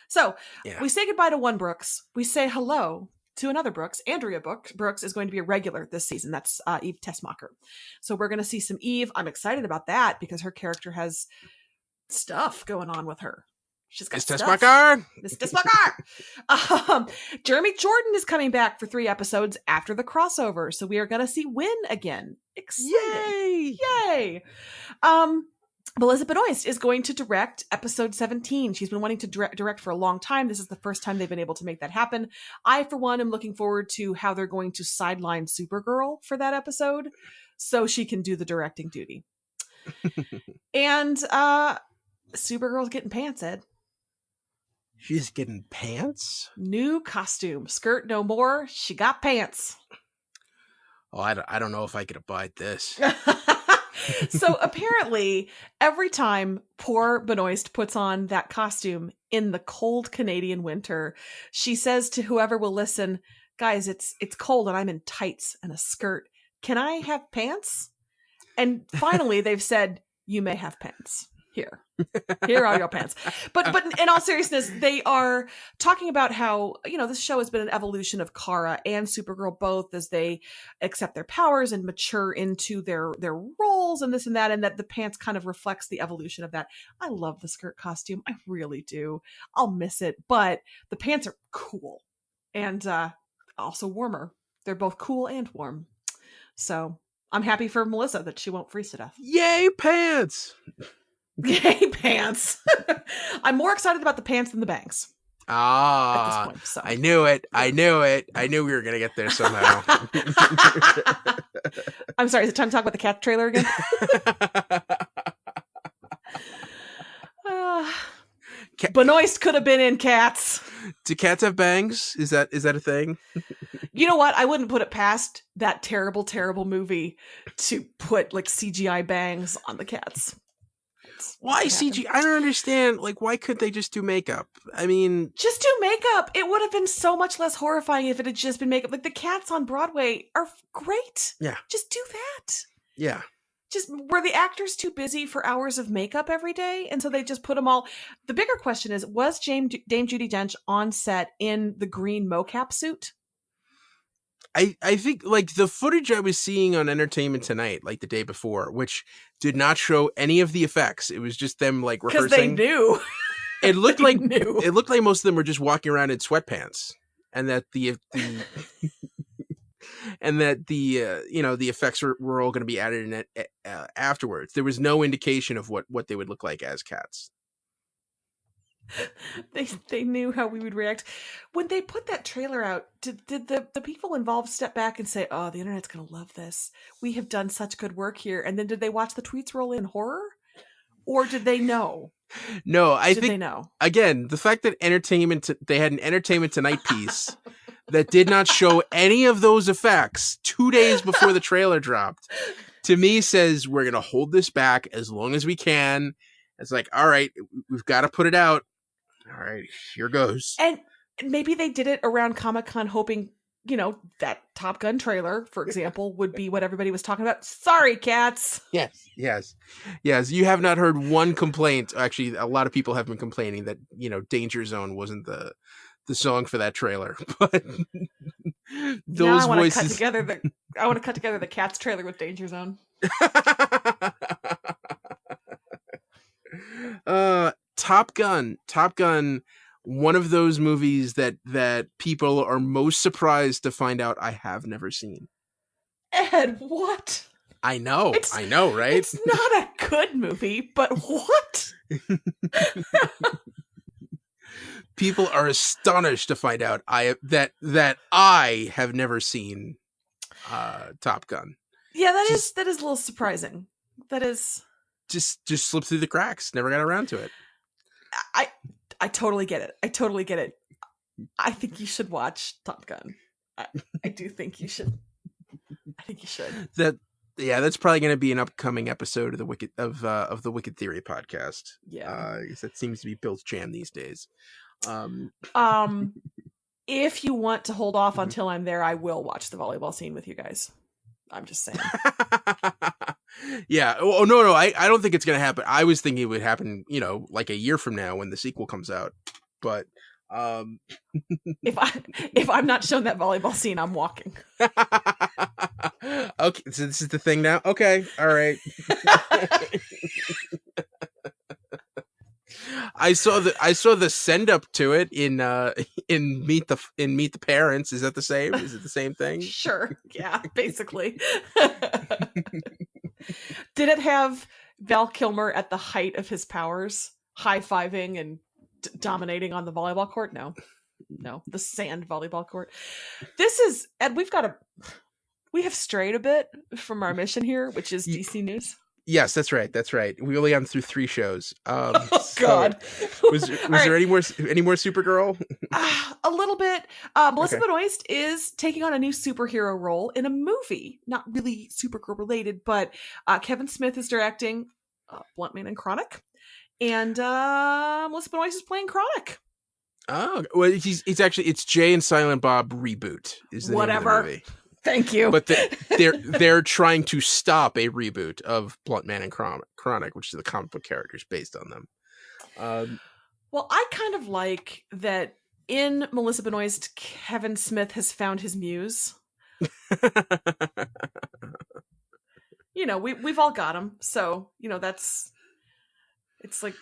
So, we say goodbye to one Brooks. We say hello to another Brooks. Andrea Brooks is going to be a regular this season. That's Eve Tessmacher. So we're going to see some Eve. I'm excited about that because her character has stuff going on with her. She's got Miss stuff. Tessmacher! Miss Tessmacher! Jeremy Jordan is coming back for 3 episodes after the crossover. So we are going to see Wynn again. Exciting. Yay! Melissa Benoist is going to direct episode 17. She's been wanting to direct for a long time. This is the first time they've been able to make that happen. I, for one, am looking forward to how they're going to sideline Supergirl for that episode so she can do the directing duty. And Supergirl's getting pants, Ed. She's getting pants? New costume. Skirt no more. She got pants. Oh, I don't know if I could abide this. So apparently, every time poor Benoist puts on that costume in the cold Canadian winter, she says to whoever will listen, guys, it's cold and I'm in tights and a skirt. Can I have pants? And finally, they've said, you may have pants. Here are your pants. But in all seriousness, they are talking about how, this show has been an evolution of Kara and Supergirl both as they accept their powers and mature into their roles and this and that the pants kind of reflects the evolution of that. I love the skirt costume. I really do. I'll miss it, but the pants are cool and also warmer. They're both cool and warm. So I'm happy for Melissa that she won't freeze to death. Yay, pants! Yay, pants. I'm more excited about the pants than the bangs. At this point, so. I knew it. I knew we were going to get there somehow. I'm sorry, is it time to talk about the cat trailer again? Benoist could have been in Cats. Do cats have bangs? Is that a thing? You know what? I wouldn't put it past that terrible, terrible movie to put like CGI bangs on the cats. Why CG? I don't understand. Like, why couldn't they just do makeup? I mean, just do makeup. It would have been so much less horrifying if it had just been makeup. Like the cats on Broadway are great. Yeah, just do that. Yeah. Just were the actors too busy for hours of makeup every day, and so they just put them all. The bigger question is: was Dame Judi Dench on set in the green mocap suit? I think like the footage I was seeing on Entertainment Tonight, like the day before, which did not show any of the effects. It was just them like rehearsing. Because they knew. It looked like it looked like most of them were just walking around in sweatpants, and that the and that the effects were all going to be added in afterwards. There was no indication of what they would look like as cats. They knew how we would react when they put that trailer out. Did the people involved step back and say, "Oh, the internet's gonna love this. We have done such good work here"? And then did they watch the tweets roll in horror, or did they know? No, I think they know. Again, the fact that they had an Entertainment Tonight piece that did not show any of those effects 2 days before the trailer dropped, to me says we're gonna hold this back as long as we can. It's like, all right, we've got to put it out. All right, here goes. And maybe they did it around Comic-Con hoping, that Top Gun trailer, for example, would be what everybody was talking about. Sorry, cats. Yes. You have not heard one complaint. Actually, a lot of people have been complaining that, Danger Zone wasn't the song for that trailer. But those voices. I want to cut together the Cats trailer with Danger Zone. Top Gun, one of those movies that people are most surprised to find out I have never seen. Ed, what? I know, right? It's not a good movie, but what? People are astonished to find out that I have never seen Top Gun. Yeah, that is a little surprising. That is just slipped through the cracks. Never got around to it. I totally get it. I think you should watch Top Gun. I do think you should. I think you should. That's probably going to be an upcoming episode of the Wicked Theory podcast. Yeah, that seems to be Bill's jam these days. If you want to hold off until I'm there, I will watch the volleyball scene with you guys. I'm just saying. Yeah. Oh no! I don't think it's gonna happen. I was thinking it would happen, like a year from now when the sequel comes out. But if I'm not shown that volleyball scene, I'm walking. Okay, so this is the thing now. Okay, all right. I saw the send up to it in Meet the Parents. Is that the same? Is it the same thing? Sure. Yeah, basically. Did it have Val Kilmer at the height of his powers, high-fiving and dominating on the volleyball court? No, the sand volleyball court. This is, Ed, we have strayed a bit from our mission here, which is DC News. Yes, that's right. We only got through 3 shows. God. Was there any more Supergirl? A little bit. Melissa Benoist is taking on a new superhero role in a movie. Not really Supergirl related, but Kevin Smith is directing Blunt Man and Chronic. And Melissa Benoist is playing Chronic. Oh, well, it's Jay and Silent Bob reboot is the name of the movie. Thank you. But they're trying to stop a reboot of Blunt Man and Chronic, which is the comic book characters based on them. Well, I kind of like that in Melissa Benoist, Kevin Smith has found his muse. We've all got them. So, it's like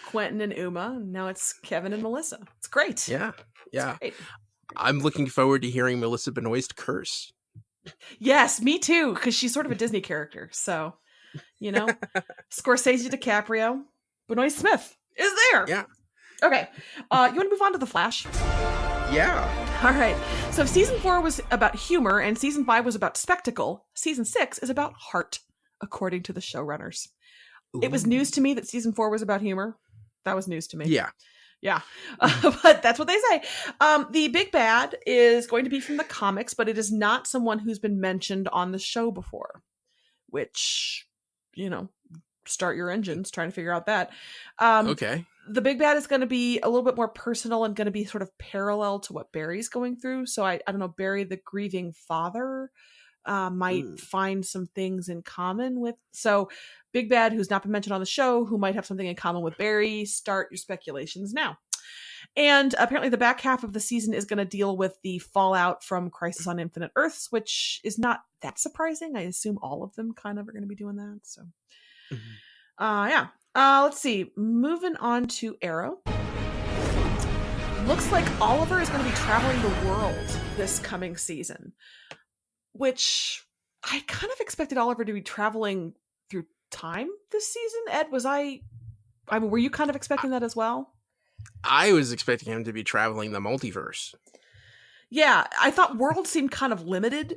Quentin and Uma, and now it's Kevin and Melissa. It's great. Yeah. It's great. I'm looking forward to hearing Melissa Benoist curse. Yes, me too, because she's sort of a Disney character. So, Scorsese, DiCaprio, Benoist Smith is there. Yeah. Okay. You want to move on to The Flash? Yeah. All right. So if season 4 was about humor and season 5 was about spectacle, season 6 is about heart, according to the showrunners. Ooh. It was news to me that season 4 was about humor. That was news to me. Yeah. Yeah. But that's what they say. The big bad is going to be from the comics, but it is not someone who's been mentioned on the show before, which, start your engines trying to figure out that. Okay. The big bad is going to be a little bit more personal and going to be sort of parallel to what Barry's going through. So I don't know, Barry, the grieving father, might find some things in common with. So big bad, who's not been mentioned on the show, who might have something in common with Barry. Start your speculations now. And apparently the back half of the season is going to deal with the fallout from Crisis on Infinite Earths, which is not that surprising. I assume all of them kind of are going to be doing that. So, yeah. Let's see. Moving on to Arrow. Looks like Oliver is going to be traveling the world this coming season, which I kind of expected Oliver to be traveling through time this season. Ed, were you kind of expecting that as well? I was expecting him to be traveling the multiverse. Yeah, I thought world seemed kind of limited.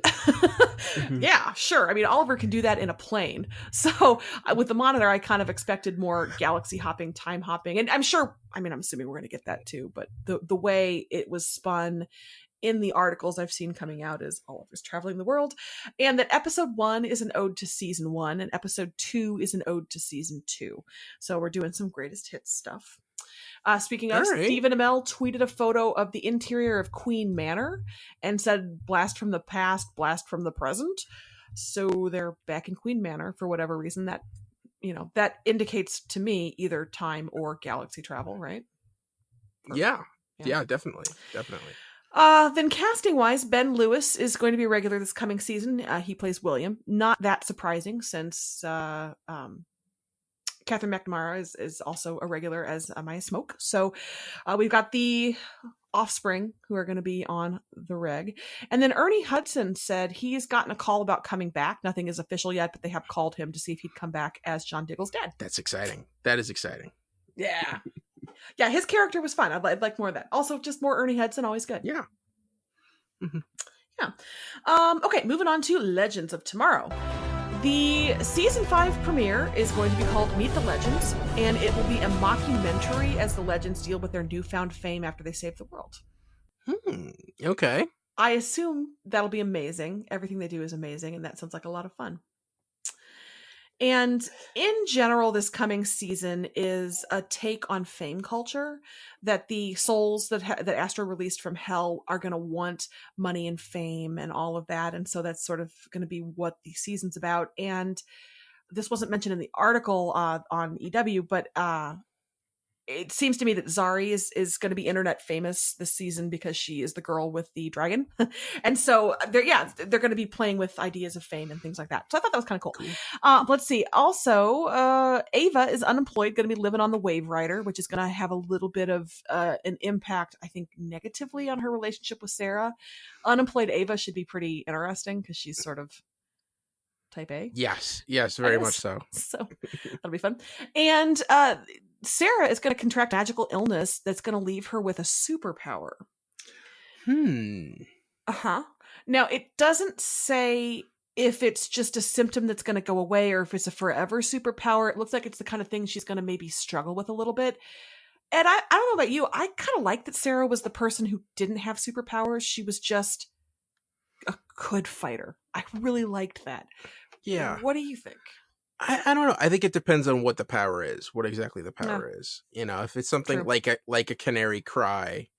Yeah, sure. I mean, Oliver can do that in a plane. So with the Monitor, I kind of expected more galaxy hopping, time hopping. And I'm assuming we're going to get that too. But the way it was spun in the articles I've seen coming out is Oliver's traveling the world. And that episode 1 is an ode to season 1 and episode 2 is an ode to season 2. So we're doing some greatest hits stuff. Speaking of, right. Stephen Amell tweeted a photo of the interior of Queen Manor and said, blast from the past, blast from the present. So they're back in Queen Manor for whatever reason. That, that indicates to me either time or galaxy travel, right? Yeah, definitely. Then casting-wise, Ben Lewis is going to be a regular this coming season. He plays William. Not that surprising since Catherine McNamara is also a regular as Maya Smoke. So we've got the Offspring who are going to be on the reg. And then Ernie Hudson said he's gotten a call about coming back. Nothing is official yet, but they have called him to see if he'd come back as John Diggle's dad. That's exciting. That is exciting. Yeah. Yeah, his character was fun. I'd like more of that. Also, just more Ernie Hudson, always good. Yeah. Mm-hmm. Yeah. Okay, moving on to Legends of Tomorrow. The season 5 premiere is going to be called Meet the Legends, and it will be a mockumentary as the Legends deal with their newfound fame after they save the world. Okay. I assume that'll be amazing. Everything they do is amazing, and that sounds like a lot of fun. And in general, this coming season is a take on fame culture, that the souls that Astro released from hell are going to want money and fame and all of that. And so that's sort of going to be what the season's about. And this wasn't mentioned in the article on EW, but it seems to me that Zari is going to be internet famous this season because she is the girl with the dragon. And so they're going to be playing with ideas of fame and things like that. So I thought that was kind of cool. Let's see. Also, Ava is unemployed, going to be living on the Wave Rider, which is going to have a little bit of an impact, I think, negatively on her relationship with Sarah. Unemployed Ava should be pretty interesting because she's sort of type A. Yes, very much so. So that'll be fun. And Sarah is going to contract magical illness that's going to leave her with a superpower. Now, it doesn't say if it's just a symptom that's going to go away or if it's a forever superpower. It looks like it's the kind of thing she's going to maybe struggle with a little bit. And I don't know about you. I kind of like that Sarah was the person who didn't have superpowers. She was just a good fighter. I really liked that. Yeah. What do you think? I don't know. I think it depends on what the power is, what exactly the power is. If it's something like a canary cry,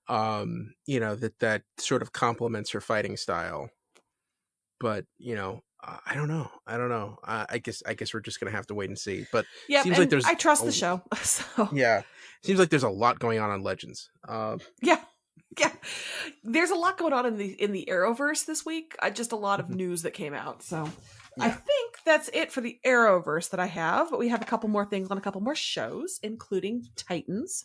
that sort of complements her fighting style. but I don't know. I guess we're just gonna have to wait and see. But yeah, seems like there's I trust the show. So yeah, seems like there's a lot going on Legends. Yeah. There's a lot going on in the Arrowverse this week. Just a lot of news that came out. So I think that's it for the Arrowverse that I have. But we have a couple more things on a couple more shows, including Titans.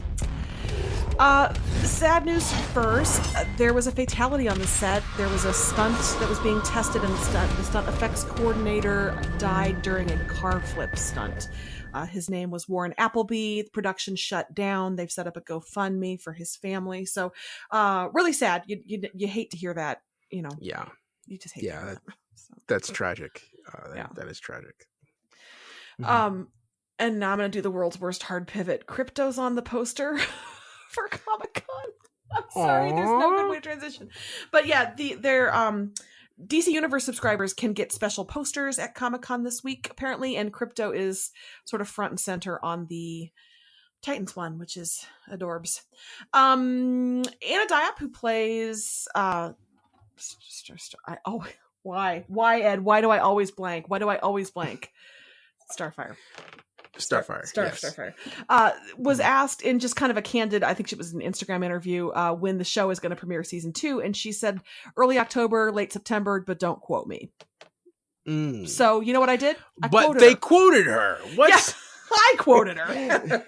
Sad news first. There was a fatality on the set. There was a stunt that was being tested, and the stunt effects coordinator died during a car flip stunt. His name was Warren Appleby. The production shut down. They've set up a GoFundMe for his family. So, really sad. You hate to hear that. Yeah. You just hate to hear that. So. That's tragic. That is tragic. And now I'm going to do the world's worst hard pivot. Krypto's on the poster for Comic-Con. I'm sorry, there's no good way to transition. But yeah, their DC Universe subscribers can get special posters at Comic-Con this week, apparently, and Krypto is sort of front and center on the Titans one, which is adorbs. Anna Diop, who plays why Ed? Why do I always blank? Starfire. Starfire. Was asked in just kind of a candid, I think it was an Instagram interview, when the show is going to premiere season 2, and she said early October, late September, but don't quote me. So you know what I did? They quoted her. What? Yeah, I quoted her.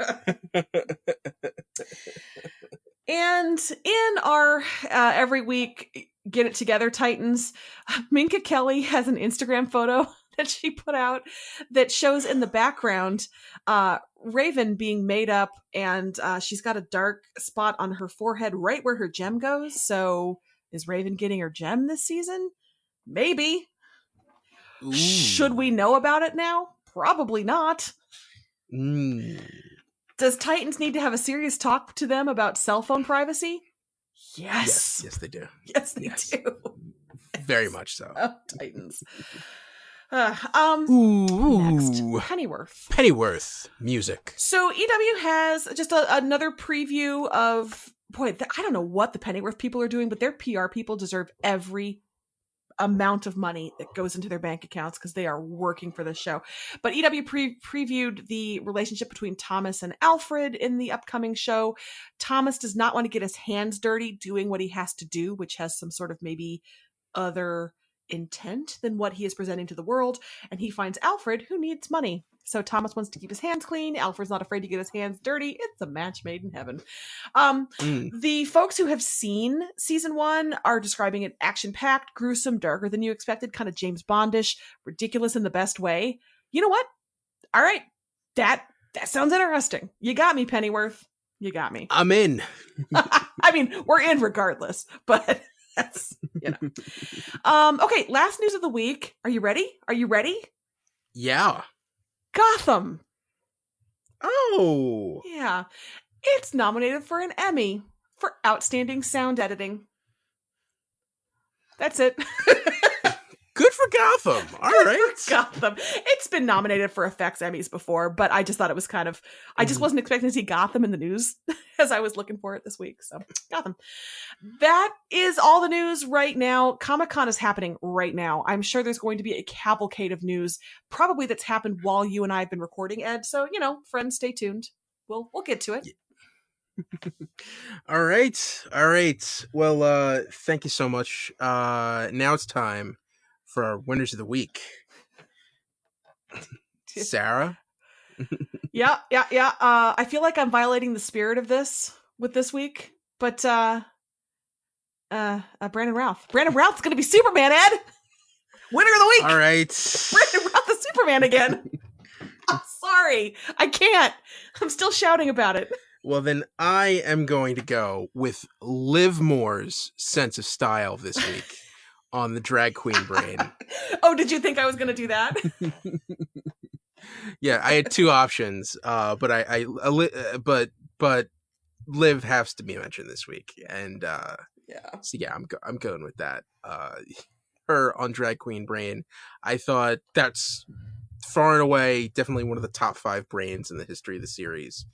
And in our every week Get It Together Titans, Minka Kelly has an Instagram photo that she put out that shows in the background Raven being made up, and she's got a dark spot on her forehead right where her gem goes. So is Raven getting her gem this season? Maybe. Ooh. Should we know about it now? Probably not. Does Titans need to have a serious talk to them about cell phone privacy? Yes. Yes, they do. Yes, they do. Very much so. Oh, Titans. Next, Pennyworth music. So EW has just another preview of, I don't know what the Pennyworth people are doing, but their PR people deserve every amount of money that goes into their bank accounts because they are working for the show. But EW previewed the relationship between Thomas and Alfred in the upcoming show. Thomas does not want to get his hands dirty doing what he has to do, which has some sort of maybe other intent than what he is presenting to the world, and he finds Alfred, who needs money. So Thomas wants to keep his hands clean. Alfred's not afraid to get his hands dirty. It's a match made in heaven. The folks who have seen season 1 are describing it action-packed, gruesome, darker than you expected, kind of James Bondish, ridiculous in the best way. You know what? All right, that sounds interesting. You got me, Pennyworth. You got me. I'm in. I mean, we're in regardless, but that's, okay, last news of the week. Are you ready? Yeah. Gotham. Oh. Yeah. It's nominated for an Emmy for Outstanding Sound Editing. That's it. Good for Gotham. All right. Gotham. It's been nominated for Effects Emmys before, but I just thought it was kind of, I just wasn't expecting to see Gotham in the news as I was looking for it this week. So, Gotham. That is all the news right now. Comic-Con is happening right now. I'm sure there's going to be a cavalcade of news, probably that's happened while you and I have been recording, Ed. So, friends, stay tuned. We'll get to it. All right. Well, thank you so much. Now it's time for our winners of the week. Sarah? Yeah. I feel like I'm violating the spirit of this with this week, but Brandon Routh. Brandon Routh's going to be Superman, Ed! Winner of the week! All right. Brandon Routh is Superman again! I'm sorry. I can't. I'm still shouting about it. Well, then I am going to go with Liv Moore's sense of style this week. On the drag queen brain. Oh, did you think I was going to do that? Yeah, I had two options, but but Liv has to be mentioned this week, and so yeah, I'm going with that. Her on drag queen brain. I thought that's far and away definitely one of the top 5 brains in the history of the series.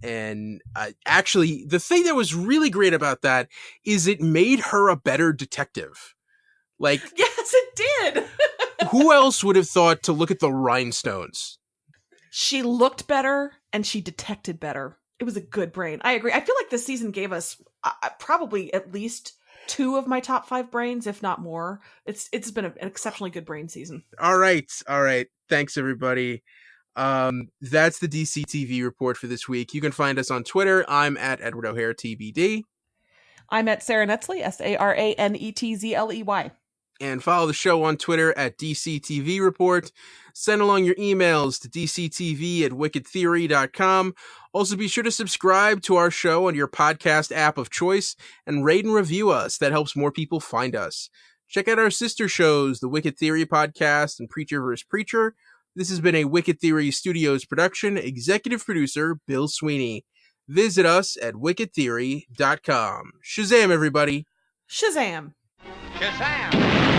And actually, the thing that was really great about that is it made her a better detective. Like, yes, it did. Who else would have thought to look at the rhinestones? She looked better and she detected better. It was a good brain. I agree. I feel like this season gave us probably at least 2 of my top 5 brains, if not more. It's been an exceptionally good brain season. All right. Thanks, everybody. That's the DC TV report for this week. You can find us on Twitter. I'm at Edward O'Hare TBD. I'm at Sarah Netzley, SARANETZLEY. And follow the show on Twitter at DCTV Report. Send along your emails to dctv@wickedtheory.com. Also, be sure to subscribe to our show on your podcast app of choice and rate and review us. That helps more people find us. Check out our sister shows, the Wicked Theory Podcast and Preacher vs. Preacher. This has been a Wicked Theory Studios production. Executive producer, Bill Sweeney. Visit us at wickedtheory.com. Shazam, everybody. Shazam. Shazam!